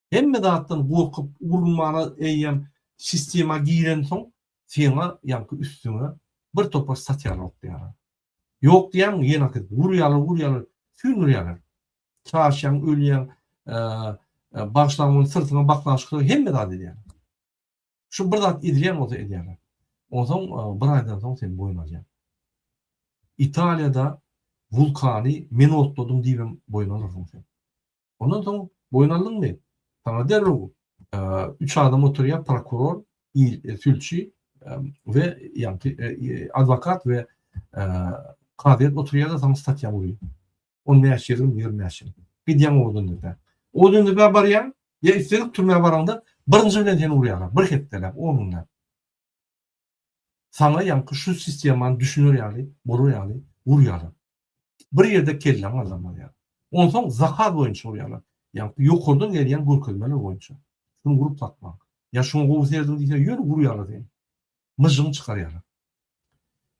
S1: Hemme zatdan gorkup urulmana eýem sistema giren soň seňe ýanky üstüne bir topar statýalar okýar. Ýok diýen ýene gurýarlar, sünürýärler. Çaşyan, ölýän, başlamyň sırtyna baklaşyk hemme zat edýär. Şu bir zat edilýän bolsa edýärler. Ondan bir aýdan soň sen boýunajak. Italiýada vulkany men otladym diýip boýunalarsın sen. Ondan soň boýunaldyňmy? Sana derler 3 adam oturýar, prokuror, sülçi ve yani advokat ve kadet oturýar da sana statya bolýar. 10 ýaş, 20 ýaş. Bir diýen odun diýip. Odun diýip barýan, ýa istedik türmäge baranda Birinci bilen seni urýarlar, bir hepdelep, onunla. Sana yankı şu sisteman düşünür ýaly, bolur ýaly, urýarlar. Bir ýerde kellen adamlar ýa. Onsoň zakat boýunça urýarlar. Yankı ýokurdan gelýän görkezmeler boýunça. Şunu gurup takmak. Ya şunu gowy serdim diýse, ýöne urýarlar diýen. Myjyň çykarýarlar.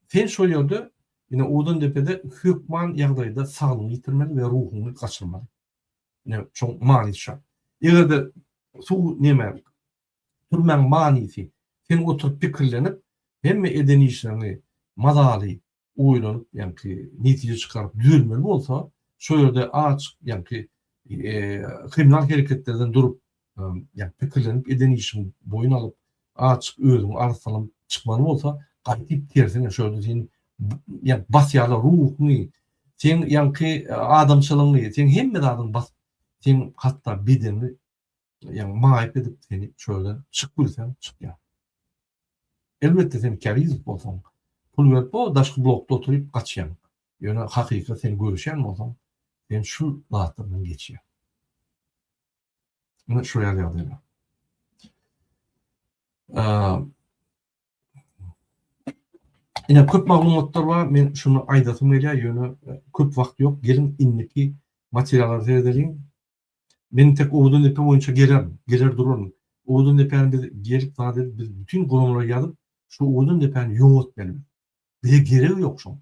S1: Sen şol ýerde ine Odun Depede hökman ýagdaýda saglygyny ýitirmeli we ruhuny gaçyrmaly. Ne çok mani şart. Egerde su neme turman manisi sen oturup pikirlenip hemme edeni işlerini madaly oýlanyp ýa-ni netije çykaryp düzülmeli bolsa şo ýerde aç ýa-ni kriminal hereketlerden durup ýa pikirlenip edeni işin boyun alıp aç özüň arsalyp çykmaly bolsa gaýdyp tersine şo ýerde sen ýa basýarly ruhuny sen ýa-ni adamçylygyny sen hemme adam bas sen hatta bedenini yani maip edip seni şöyle çık bilsen çık ya. Elbette sen kariz bolsan, pul verip o daşky blokda oturup kaçyan. Yani hakika seni görüşen bolsan, sen şu lahatlardan geçiyor. Bunu şuraya yazayım. Yine köp maglumatlar var. Men şunu aýdatym gelýär, ýöne köp wagt ýok. Gelin inniki materiallar seyredelim. Men tek Odun Depe boýunça geler durarım. Odun Depe'ni biz gelip daha dedi, biz bütün gurumlara gelip şu Odun Depe'ni ýoğutmaly. Bize gereği yok şu.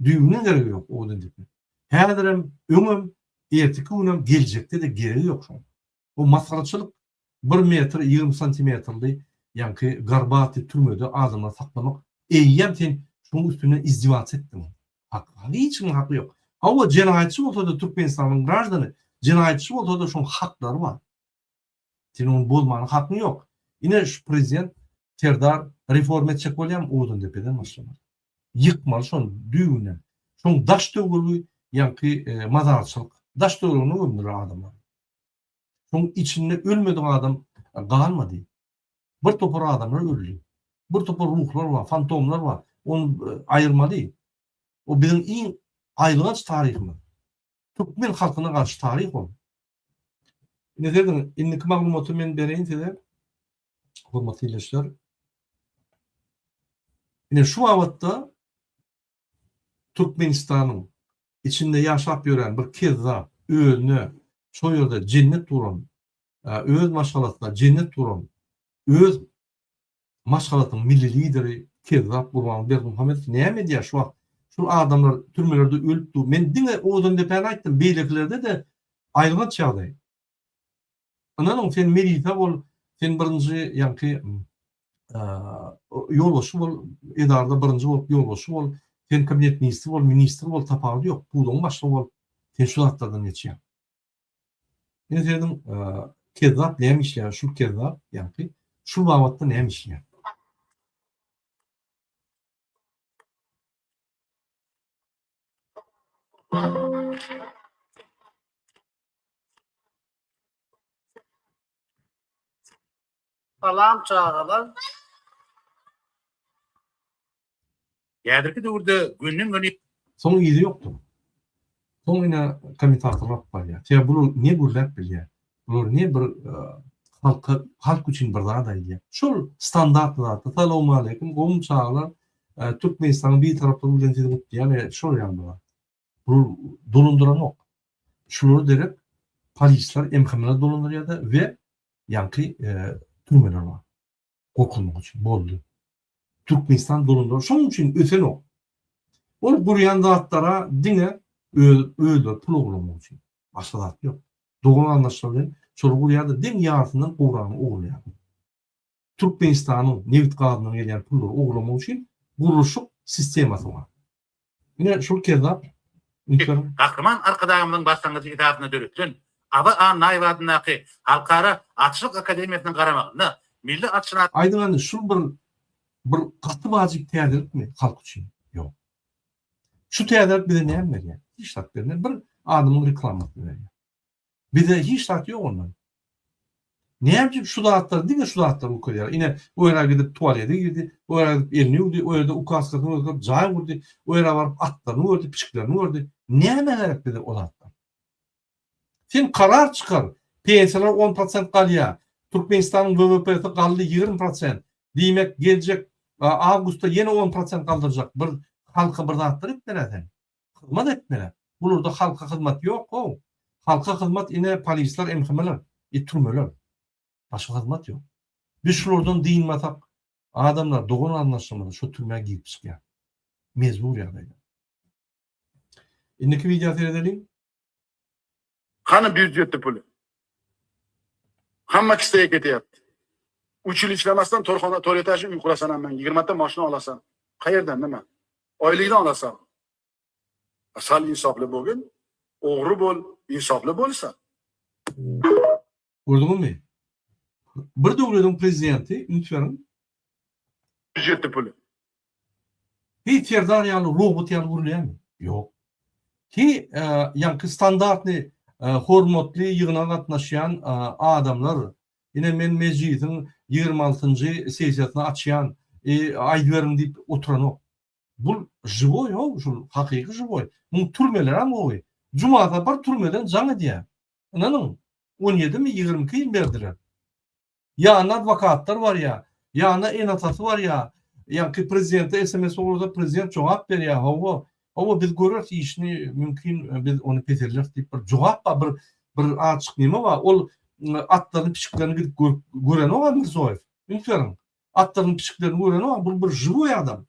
S1: Düýüniň gereği yok Odun Depe. Häzirem öňüm, erteki günüm geljekde de gereği yok şu. O masgaraçylyk 1 metr 20 santimetrli ýa-ni garbaty türmede adamlar saklamak. Eýýem sen şunun üstüne izdivaç etdiň. Hiç kimin hakkı yok. Hawa jenaýatçy bolsa da Türkmenistanyň grajdany cinayetçi bolsa da şoň hakları var. Senin bolmanyň hakkı yok. Ine şu prezident terdar reform etjek bolýam Odun Depeden başlamaly. Yıkmaly şoň düýüne. Şoň daş döwürli ýa-ni mazarçylyk, daş döwürlüğini öldürýär adamlar. Şoň içinde ölmediň adam galmady. Bir topar adamlar öldü. Bir topar ruhlar var, fantomlar var. Onu aýyrmady. O bizim iň aýlygaç taryhymyz. Türkmen halkyna karşı tarih ol. Ne dedim? İnniki maglumaty men bereýin size. Hormatly ilişler. Ine şu wagtda Türkmenistanyň içinde ýaşap ýören bir kezzap, özüne şo ýerde cennet duran, öz maşgalatyna cennet duran, öz maşgalatynyň milli lideri kezzap Gurbanberdi Muhammed näme diýär şu wagt? Şu adamlar türmelerde ölüp dur. Men diňe Odun Depe'ni aýtdym, beýleklerde de aýlygaç ýagdaý. Ananyň sen milita bol, sen birinji ýa-ni ýolbaşy bol, edarda birinji bolup ýolbaşy bol, sen kabinet ministri bol, ministr bol, tapagy ýok. Budyň başlygy bol. Sen şu zatlardan geçýär. Men dedim, kezzap näme işleýär? Şu kezzap ýa-ni şu wagtda näme işleýär?
S2: Salam çağalar. Ýa-dyrky döwürde günnüň güni
S1: Soň ýeri ýokdur. Soň ine komitatorlar barýar. Sen bunu ne gurlap bilýär? Bular ne bir halk üçin bir zat aýdýar. Şol standartlar, assalamu alaykum, gowum çağalar, Türkmenistanyň bir tarapdan bilen diýip, ýani şol ýandy. Bu dolunduran ok. Şunu derek polisler emhamına dolundurýardy we ýa-ni türmeler var. Korkulmak için boldy. Türkmenistan dolunduran. Şoň üçin ösen ok. Ol gurýan zatlara diňe öýde pul oglamak üçin. Başga zat ýok. Doğru anlaşylan şol gurýarda diň ýartyndan Qur'any oglaýar. Türkmenistanyň neft gazynyň gelýän pullary oglamak üçin gurulşyk sistemasy var. Ine şol kezzap
S2: Kahraman arkadaşımyň başlangyjy etatyna döretlen. Aba Naýwadynaky Halkara Atçylyk Akademiýasynyň garamagyny milli atçylar
S1: aýdyňany şul bir gaty wajyp täzirikmi halk üçin? Ýok. Şu täzirik bize näme berýär? Hiç tat berýär. Bir adamyň reklamasy berýär. Bize hiç tat ýok ondan. Näme şu zatlar, diňe şu zatlar okuýar. Ine o ýere gidip tualete girdi, o ýere gidip elini ýuwdy, o ýerde ukaskasyny öldürüp jaý gurdy, o ýere baryp atlaryny öldürüp, piçiklerini öldürdi. Näme gerek bize o zatlar? Sen karar çıkar. Pensiyalar 10% galýar. Türkmenistan'ın WWP'si kaldı 20%. Demek gelecek Ağustos'ta yine 10% kaldıracak. Bir halka bir dağıttır etmeler. Hizmet etmeler. Bulurda halka hizmet yok. Halka hizmet ine polisler, emhimeler, türmeler. Başka hizmet yok. Biz şuradan deyin matak adamlar doğun anlaşılmadı. Şu türmeye giyip çıkıyor. Mecbur yani. İndiki video seyredelim.
S3: Kanı büyüdüydü pulu. Hamma kisteye ketyapti. 3 yil ishlamasdan to'rt etajli uy qurasan ham, 20 ta mashina olasan. Qayerdan nima? Oylikdan olasan. Sal insofli bo'lgin, o'g'ri bo'l, insofli bo'lsa.
S1: Gördünüz mü? Bir devletin prezidenti lütfen
S3: Büyüdüydü pulu.
S1: hiç Ferdariyalı robot yalı vurulayan mı? Yok. Ki yankı standartlı hormatlı yığına katnaşayan adamlar yine men meclisin 26. sesiyatını açayan aydıverin deyip oturan o. Bu живой o, şu hakiki живой. Bu türmeler ama o. Cuma'da bir türmeden can ediyor. İnanın 17 mi 22 yıl verdiler. Yana advokatlar var ya, yana enatası var ya, yankı prezidente SMS olursa prezident cevap veriyor. Hava biz görürüz işini mümkün biz onu peterler deyip bir cevap var, bir açık neme var. Ol atların pişiklerini gidip gören o Mirzoyev. Lütfen atların pişiklerini gören o bu bir живой adam.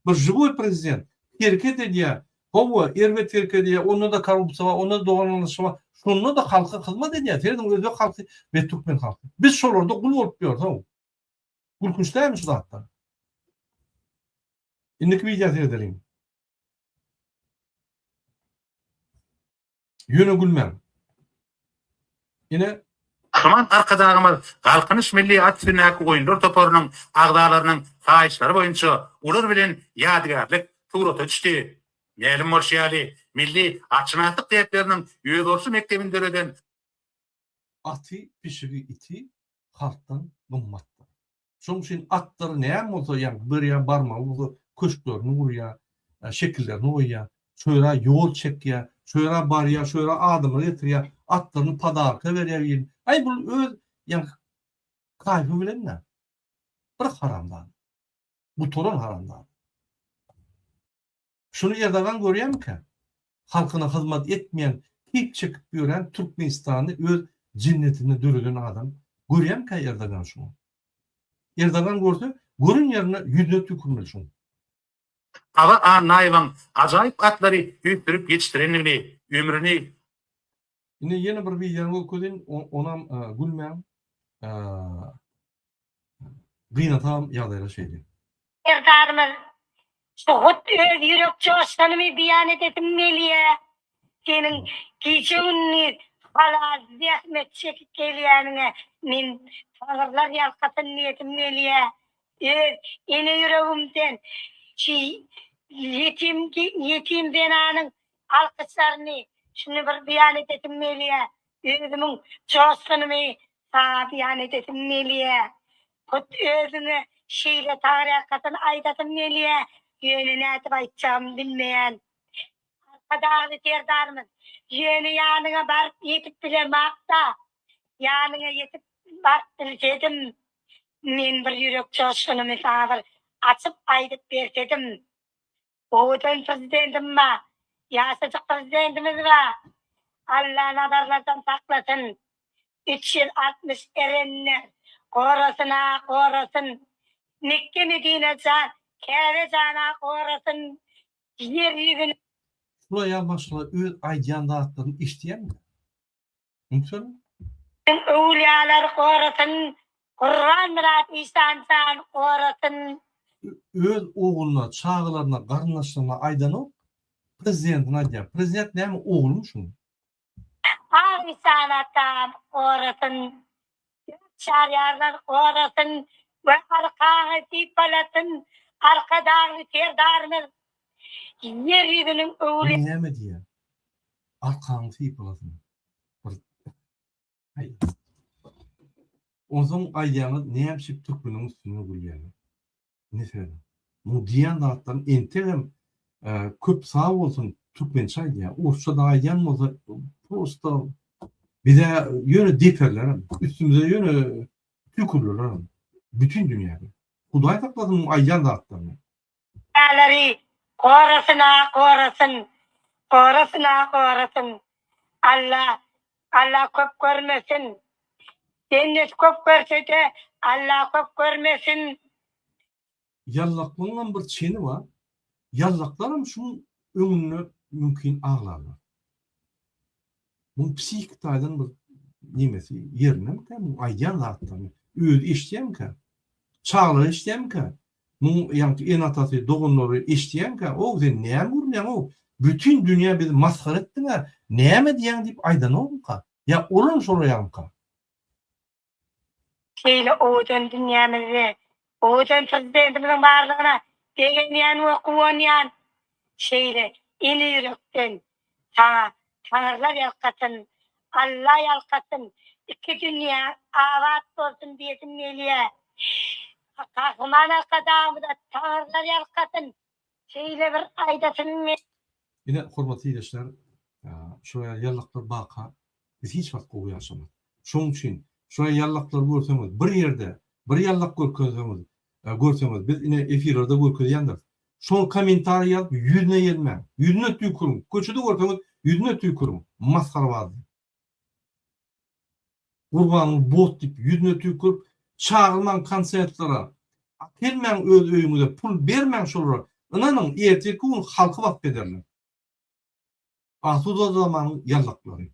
S1: Bir живой prezident. Terket ediyor. Hava ervet terket ediyor. Onu da korrupsiya var, onu da dolanışma. Şunu da halka hizmet ediyor. Terden özü halkı ve Türkmen halkı. Biz şolorda kul olup diyoruz. Gülkünç değil mi şu hatta? İndiki video seyredelim. Yönü gülmem. Yine
S2: Kahraman arkadagymyz Galkynyş Milli Atsynaky oýunlar toparynyň agdalarynyň faýyşlary boýunça ular bilen ýadygarlyk surata düşdi. Nälim Morşiýaly Milli Atçynatlyk täpleriniň ýögörsi mektebinde öýreden
S1: atı pişigi iti halktan gymmatdyr. Şoň üçin atlar näme bolsa ýa bir ýa barma bu köşklerini urýa, şekillerini oýa, şöýra ýol çekýä, şöýra barýa, şöýra adamlar getirýä, atlaryny padarka berýär. Ay bu öz ýa kaýfy bilen näme? Bir haramdan. Bu toran haramdan. Şunu Erdogan görýärmi? Halkyna hyzmat etmeýän, hip çekip ýören Türkmenistany öz cinnetine dürülen adam. Görýärmi Erdogan şunu? Erdogan görse, görün ýerine ýüzüne tükürmeli şunu.
S2: Ava Naýwan ajaýyp atlary ýüpdirip ýetişdirenligini, ömrüni
S1: Yine yeni bir videonu okudum, onam gülmem, gıynatam ýagdaýlar şeydi.
S4: Erdarmız soğut öz yürek coşkanımı beyan edetim meliye. Senin geçeğini halal zahmet çekip gelýänine men fagırlar yalkatın niyetim meliye. Ene yüreğimden yetim benanın alkışlarını şunu bir beyan edetim meliye. Özümün coşkanımı sana beyan edetim meliye. Özünü şeyle tarikatın aydatım neliye yönüne etip aytacağım bilmeyen. Arkadağlı terdarımın yönü yanına barıp yetip bile makta. Yanına yetip barıp bilsedim. Men bir yürek coşkunumu sana bir açıp aydıp versedim. Oğudun prezidentim var. Yasacık prezidentimiz var. Allah nadarlardan saklasın. 3 yıl 60 erenler. Korasın. Mekke Medine can, kere cana korasın. Yer yüzünü.
S1: Şuna ýalmaşylar öz aýdýan zatlaryny işleýärmi? Mümkin.
S4: Öwliýalar korasın. Kur'an Murat İsa'ndan korasın.
S1: Öz oğluna, çağlarına, garnaşlarına aýdanyp prezidentine aýdýar. Prezident näme oğlumuşum?
S4: İsa'ndan korasın. Şariyarlar korasın. Ve arkağı tipalasın. Arkadağlı terdarımız. Yer yüzünün öwliýaları.
S1: Näme diýär? Arkaňy tipalasyn. Hayır. Ozon aýdýany näme Türkmeniň üstüne gülýär. Ne söýledim? Bu diýen zatdan entegem köp sağ bolsun Türkmençe aýdýar. Urça da aýdýan bolsa prosta Bir de yönü deperler, üstümüze yönü tükürürler. Bütün dünyada. Huday takladım ayyan dağıtlarını.
S4: Alari korasına korasın. Korasına korasın. Allah köp görmesin. Cennet köp görse de Allah köp görmesin.
S1: Yallaklığın bir çeni var. Yallaklarım şunun önüne mümkün ağlarlar. Bu psihik taydan bir nimesi yerine mi ki? Bu ayyan dağıtlarını. Öğüt işleyen ki. Çağlı işleyen ki. Bu yani en atası doğunları işleyen ki. O sen neye vurmayan o? Bütün dünya bizi mazhar ettiler. Neye mi diyen deyip aydan olun ka? Ya olun soruyan ka?
S4: Şeyle oğuzun dünyamızı, oğuzun prezidentimizin varlığına degeniyen ve kuvanyan şeyle ili yürekten sana tanrılar yalkasın, Allah yalkasın, iki dünya avat olsun diyesin neliye. Kahmana kadar da tanrılar yalkasın, şeyle bir aydasın.
S1: Yine hormatly ýerleşler, şoya yallaklar baka biz hiç wagt gowy ýaşamadyk. Şoň üçin şoya yallaklar görseňiz, bir ýerde bir yallak görseňiz, biz ine efirde görkezýändir. Şol kommentary ýazyp ýüzüne ýelmäň, ýüzüne tüýkürüň, köçede görseňiz ýüzüne tüýkürüň, maskarwaz. Gurbanyň bot diýip ýüzüne tüýkürüp çağırman konsertlere, kelmäň öz öýüňize pul bermäň şolara. Inanyň erteki gün halky wagt ederler. Asuda zamanı yallakları.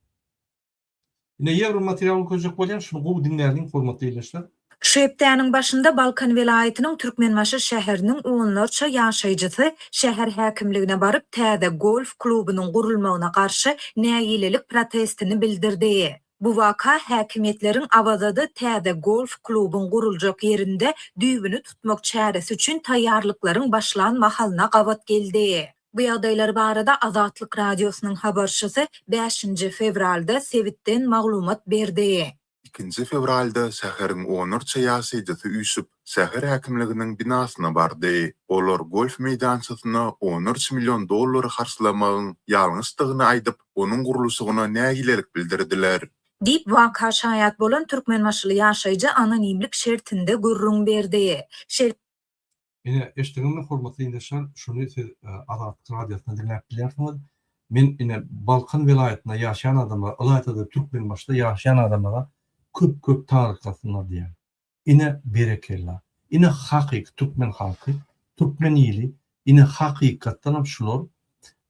S1: Yine yer material köjek bolýan şunu gowy dinlärdiň hormatly ýerleşler.
S5: Şu hepdäniň başynda Balkan welaýatynyň Türkmenbaşy şäheriniň oňlarça ýaşaýjysy şäher häkimligine baryp täze golf klubynyň gurulmagyna garşy näýilelik protestini bildirdi. Bu vaka häkimetleriň awazady täze golf klubyň guruljak ýerinde düýbüni tutmak çäresi üçin taýýarlyklaryň başlanma halyna gawat geldi. Bu ýagdaýlar barada Azatlyk radiosynyň habarçysy 5 fevralda Sewitden maglumat berdi.
S6: 2 fevralda şäheriň oňlarça ýaşaýjysy üýsüp, şäher häkimliginiň binasyna bardy. Olar golf meýdançysyna 13 milyon dollar harçlamagyň ýalňyşdygyny aýdyp, onuň guruluşyna näýilelik bildirdiler.
S5: Dip vaka şaýat bolan türkmenbaşly ýaşaýjy anonimlik şertinde gurrun berdi.
S1: Yine eşdeňimde hormatly ýerleşler, şunu Azatlyk radiosyna dinläp bilýärsiňiz. Men ine Balkan welaýatyna ýaşaýan adamlar, Alaýatda Türkmenbaşda ýaşaýan adamlara köp taryklasynar diýär. Ine berekella, ine hakyky türkmen halky, türkmen ýyly, ine hakykatdan hem şular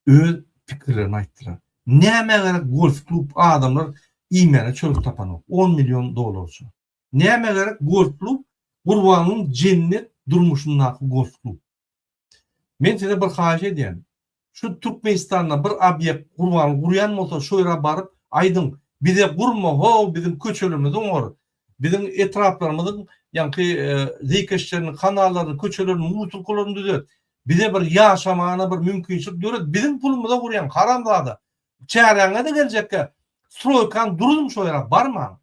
S1: öz pikirlerini aýtdylar. Näme gerek golf klub adamlar iýmeni çörük tapan 10 milyon dollar. Näme gerek golf klub gurbanyň cennet durmuşundan golf klub. Men size bir haýy edýän. Şu Türkmenistanda bir obyekt gurban guryan bolsa şu ýere baryp aýdyň bize gurma ho bizim köçelimiz oňor. Bizim etraplarymyzyň ýa-ni zeykeşlerini, kanallarını, köçelerini, mutulkularyny düzelt. Bize bir ýaşamagyna bir mümkinçilik döret. Bizim pulumyza guryan haramdada. Çäreňe de geljekkä stroýkan durum şu ýere barma.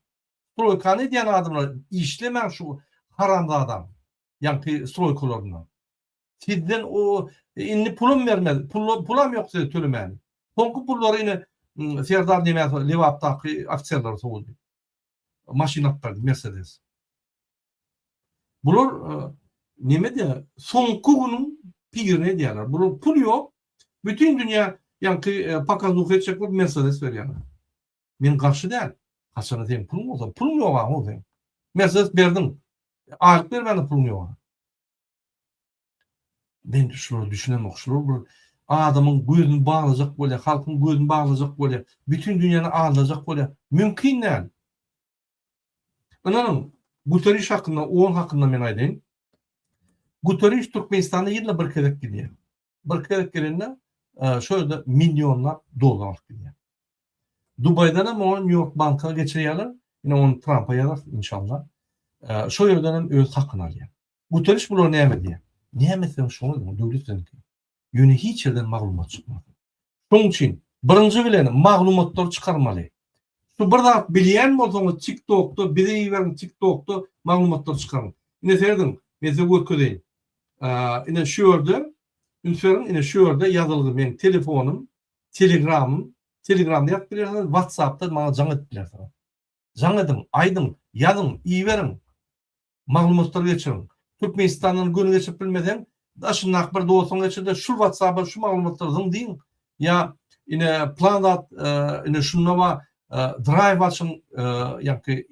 S1: Stroýkan edýän adamlar işlemäň şu haramda adam. Ýa-ni stroýkalaryny. Sizden o inni pulum vermedi. Pulam yok size tölemeni. Sonku pulları yine Serdar Demirtaş Levap'taki ofisierler soğudu. Maşinatlar Mercedes. Bular neme diye sonku günün pigirine diyorlar. Bular pul yok. Bütün dünya yani pakazluk edecekler Mercedes veriyorlar. Men karşı değil. Kaçana diyeyim pulum olsa. Pulum yok ama o diyeyim. Mercedes verdim. Aylık vermedi pulum yok. Ben şunu düşünemek, şunu adamın gözünü bağlayacak böyle, halkın gözünü bağlayacak böyle, bütün dünyanı ağlayacak böyle, mümkün değil. Anladım, Guterres hakkında, onun hakkında men aydayım. Guterres Türkmenistan'a yılda bir kere gidiyor. Bir kere gelinde şöyle milyonlar dolar gidiyor. Dubai'den ama o New York Bank'a geçiriyorlar, yine onu Trump'a yarar inşallah. Şu yerden hem öz hakkını alıyor. Guterres bunu ne emediyor? Ne mesela şunu döwletden ýöne hiç yerden maglumat çykmady. Şoň üçin birinji bilen maglumatlar çykarmaly. Şu bir zat bilýän bolsaňyz TikTok'da, bizi berin TikTok'da maglumatlar çykarın. Ine serdim, meze görkezeyim. Ine şu ýerde, ine şu ýerde ýazyldy men telefonum, Telegram'ım, Telegramda ýazyp berýärler, WhatsApp'da maňa jaň edip berýärler. Jaň edin, aýdyň, ýazyň, iýberin. Maglumatlar geçirin. Türkmenistanyň günü geçip bilmeden daşynak bir dostun geçirde şu WhatsApp'a şu maglumatları diň. Ya ine planat ine şunlama drive açın ýa-ki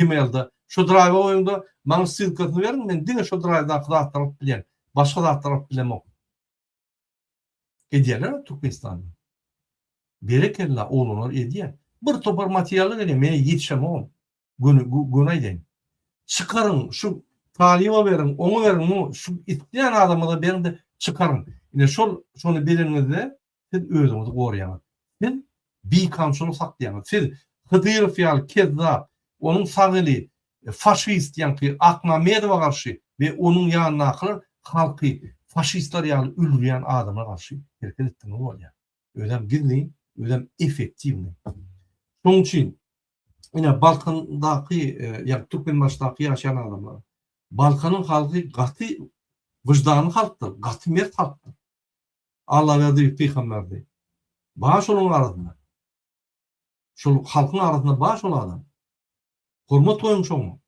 S1: e-mailde şu drive oýunda maňa ссылкаsyny berin, men diňe şu drive'da zat tarap bilen, başga zat tarap bilemok. Edýärler Türkmenistanda. Berekella oğlanlar edýär. Bir topar materialy gene men ýetişemem. Günü aýdyn. Çıkarın şu taliba verin, onu verin, şu isteyen adamı da berin de çıkarın. Yine şunu birinizde siz özünüzü koruyanız. Siz bir kamçını saklayanız. Siz Hıdır fiyal, kezzap, onun sağlığı, faşist yani Akma Medva karşı ve onun yanına akılır halkı faşistler yani öldüren adamına karşı hareket ettiğiniz var ya. Ödem gizli, ödem efektivli. Onun için yine Balkan'daki yani Türkmenbaşı'daki yaşayan adamlar Balkan'ın halkı katı vicdanı halktır, katı mert halktır. Allah verdiği peygamberdi. Baş onun arasında. Şu halkın arasında baş olan adam. Hurmat koymuş onu.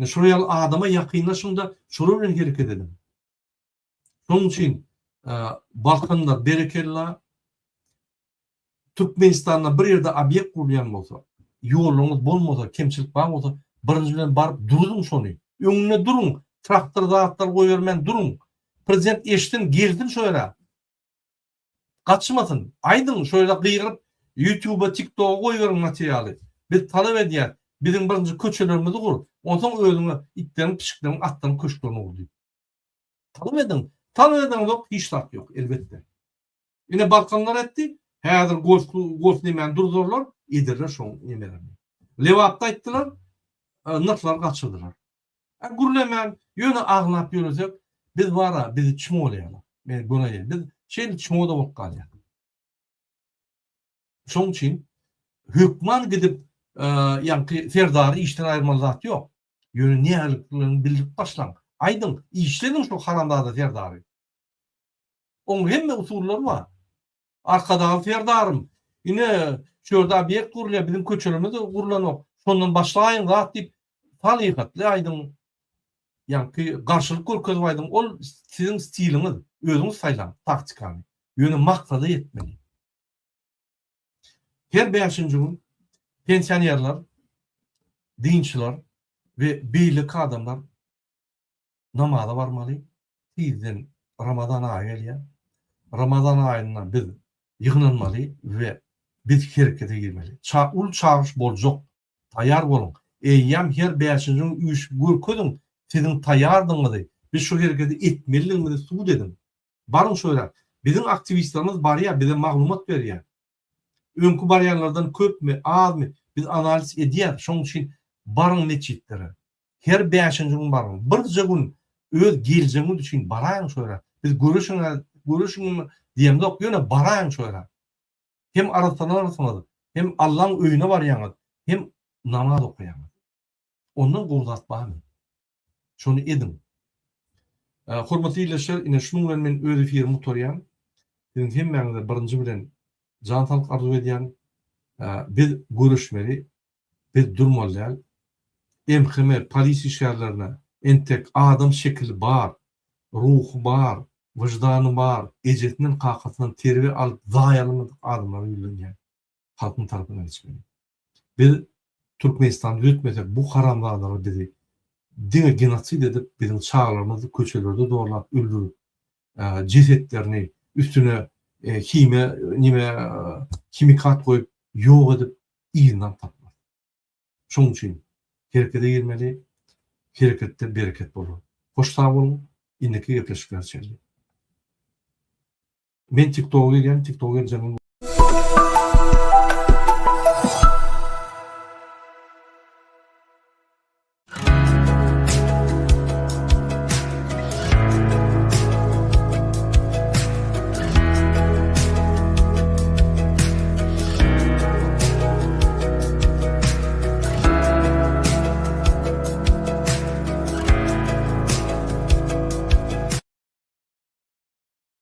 S1: Şuraya adama yakınlaşında şuraya hareket edin. Onun için Balkan'da berekella Türkmenistan'da bir yerde obyekt kurulayan olsa, yolunuz bolmasa, kemçilik var olsa, birinci bilen barıp durun şonu. Önüne durun. Traktör dağıtlar koyuyormen durun. Prezident eştin girdin şöyle. Kaçmasın. Aydın şöyle kıyırıp YouTube'a, TikTok'a koyuyorum materyali. Biz talep edýär. Bizim birinci köçelerimizi kur. Ondan özüne itlerin, pişiklerin, atların köşklerini kur. Talep edin. Talep edin yok. Hiç tak yok. Elbette. Yine Balkanlar etti. Häzir golf nemen durdurlar. Edirler şoň nemelerini. Lewapda etdiler. Nırtlar kaçırdılar. Gürlemen, yönü ağlap yönüzek, biz vara, bizi çimolayalım. Ben buna değil. Biz şeyli çimoda bolup kalýar. Şoň için hükman gidip yani ferdary işten aýyrmaly zat yok. Yönü näherliklerini bilip başlaň. Aydın, işledin şu haramda ferdary. Onun hemme usullary var. Arkadaky ferdarym. Ine şurada bir kurulýar, bizim köçelerimiz kurulanok. Şondan başlaýyn zat diýip talihatly aydın. Yani karşılık görkezip aydın. Ol sizin stiliniz, özüňiz saýlan, taktikany. Yönü maksada yetmeli. Her 5-nji gün pensionerler, dinçiler ve beýlik adamlar namaza barmaly. Bizden Ramazan aýy gelýär. Ramazan aýyna biz ýygnanmaly ve biz herekete girmeli. Ul çağırış boljak. Taýar bolun. Eýýam her 5-nji gün üç görkezin sizin taýardyňyzy, biz şu hereketi etmeliligimizi suwut edin. Barın şöyle, bizim aktivistlerimiz bar ya, bize maglumat berýär. Öňkü barýarlardan köpmi, azmy, biz analiz edýär. Şoň üçin barın meçitlere. Her 5-nji gün barın. Bir gün öz geljegiňiz üçin baraýyn şöyle. Biz görüşüň diýemde ok, ýöne baraýyn şöyle. Hem arasynda, hem Allahyň öýüne barýaňyz, hem namaz okuyaňyz. Ondan gurdatbamy. Şonu edin. Hormatly ýerleşler, ine şunu bilen men öz efirimi tutarýan. Sizin hemmeňize birinji bilen jantalyk arzu edýän, biz görüşmeli, biz durmaly. Emhime polis işgärlerine entek adam şekli bar, ruhu bar, wyjdany bar, ejetinden kakatyndan terbi alyp zaýalymyk adamlar ýürlenýär. Halkyň tarapyndan geçmeli. Biz Türkmenistan ýetmesek bu haramlardan bizi dine genosid edip bizim çağlarımızı köçelerde doğrulap öldürüp cesetlerini üstüne kimikat koyup yok edip iğinden taplar. Şoň üçin herekete girmeli, herekette bereket bolur. Hoş sağ olun, indiki gepleşikler çeldi. Men TikTok'a geldim, TikTok'a geldim.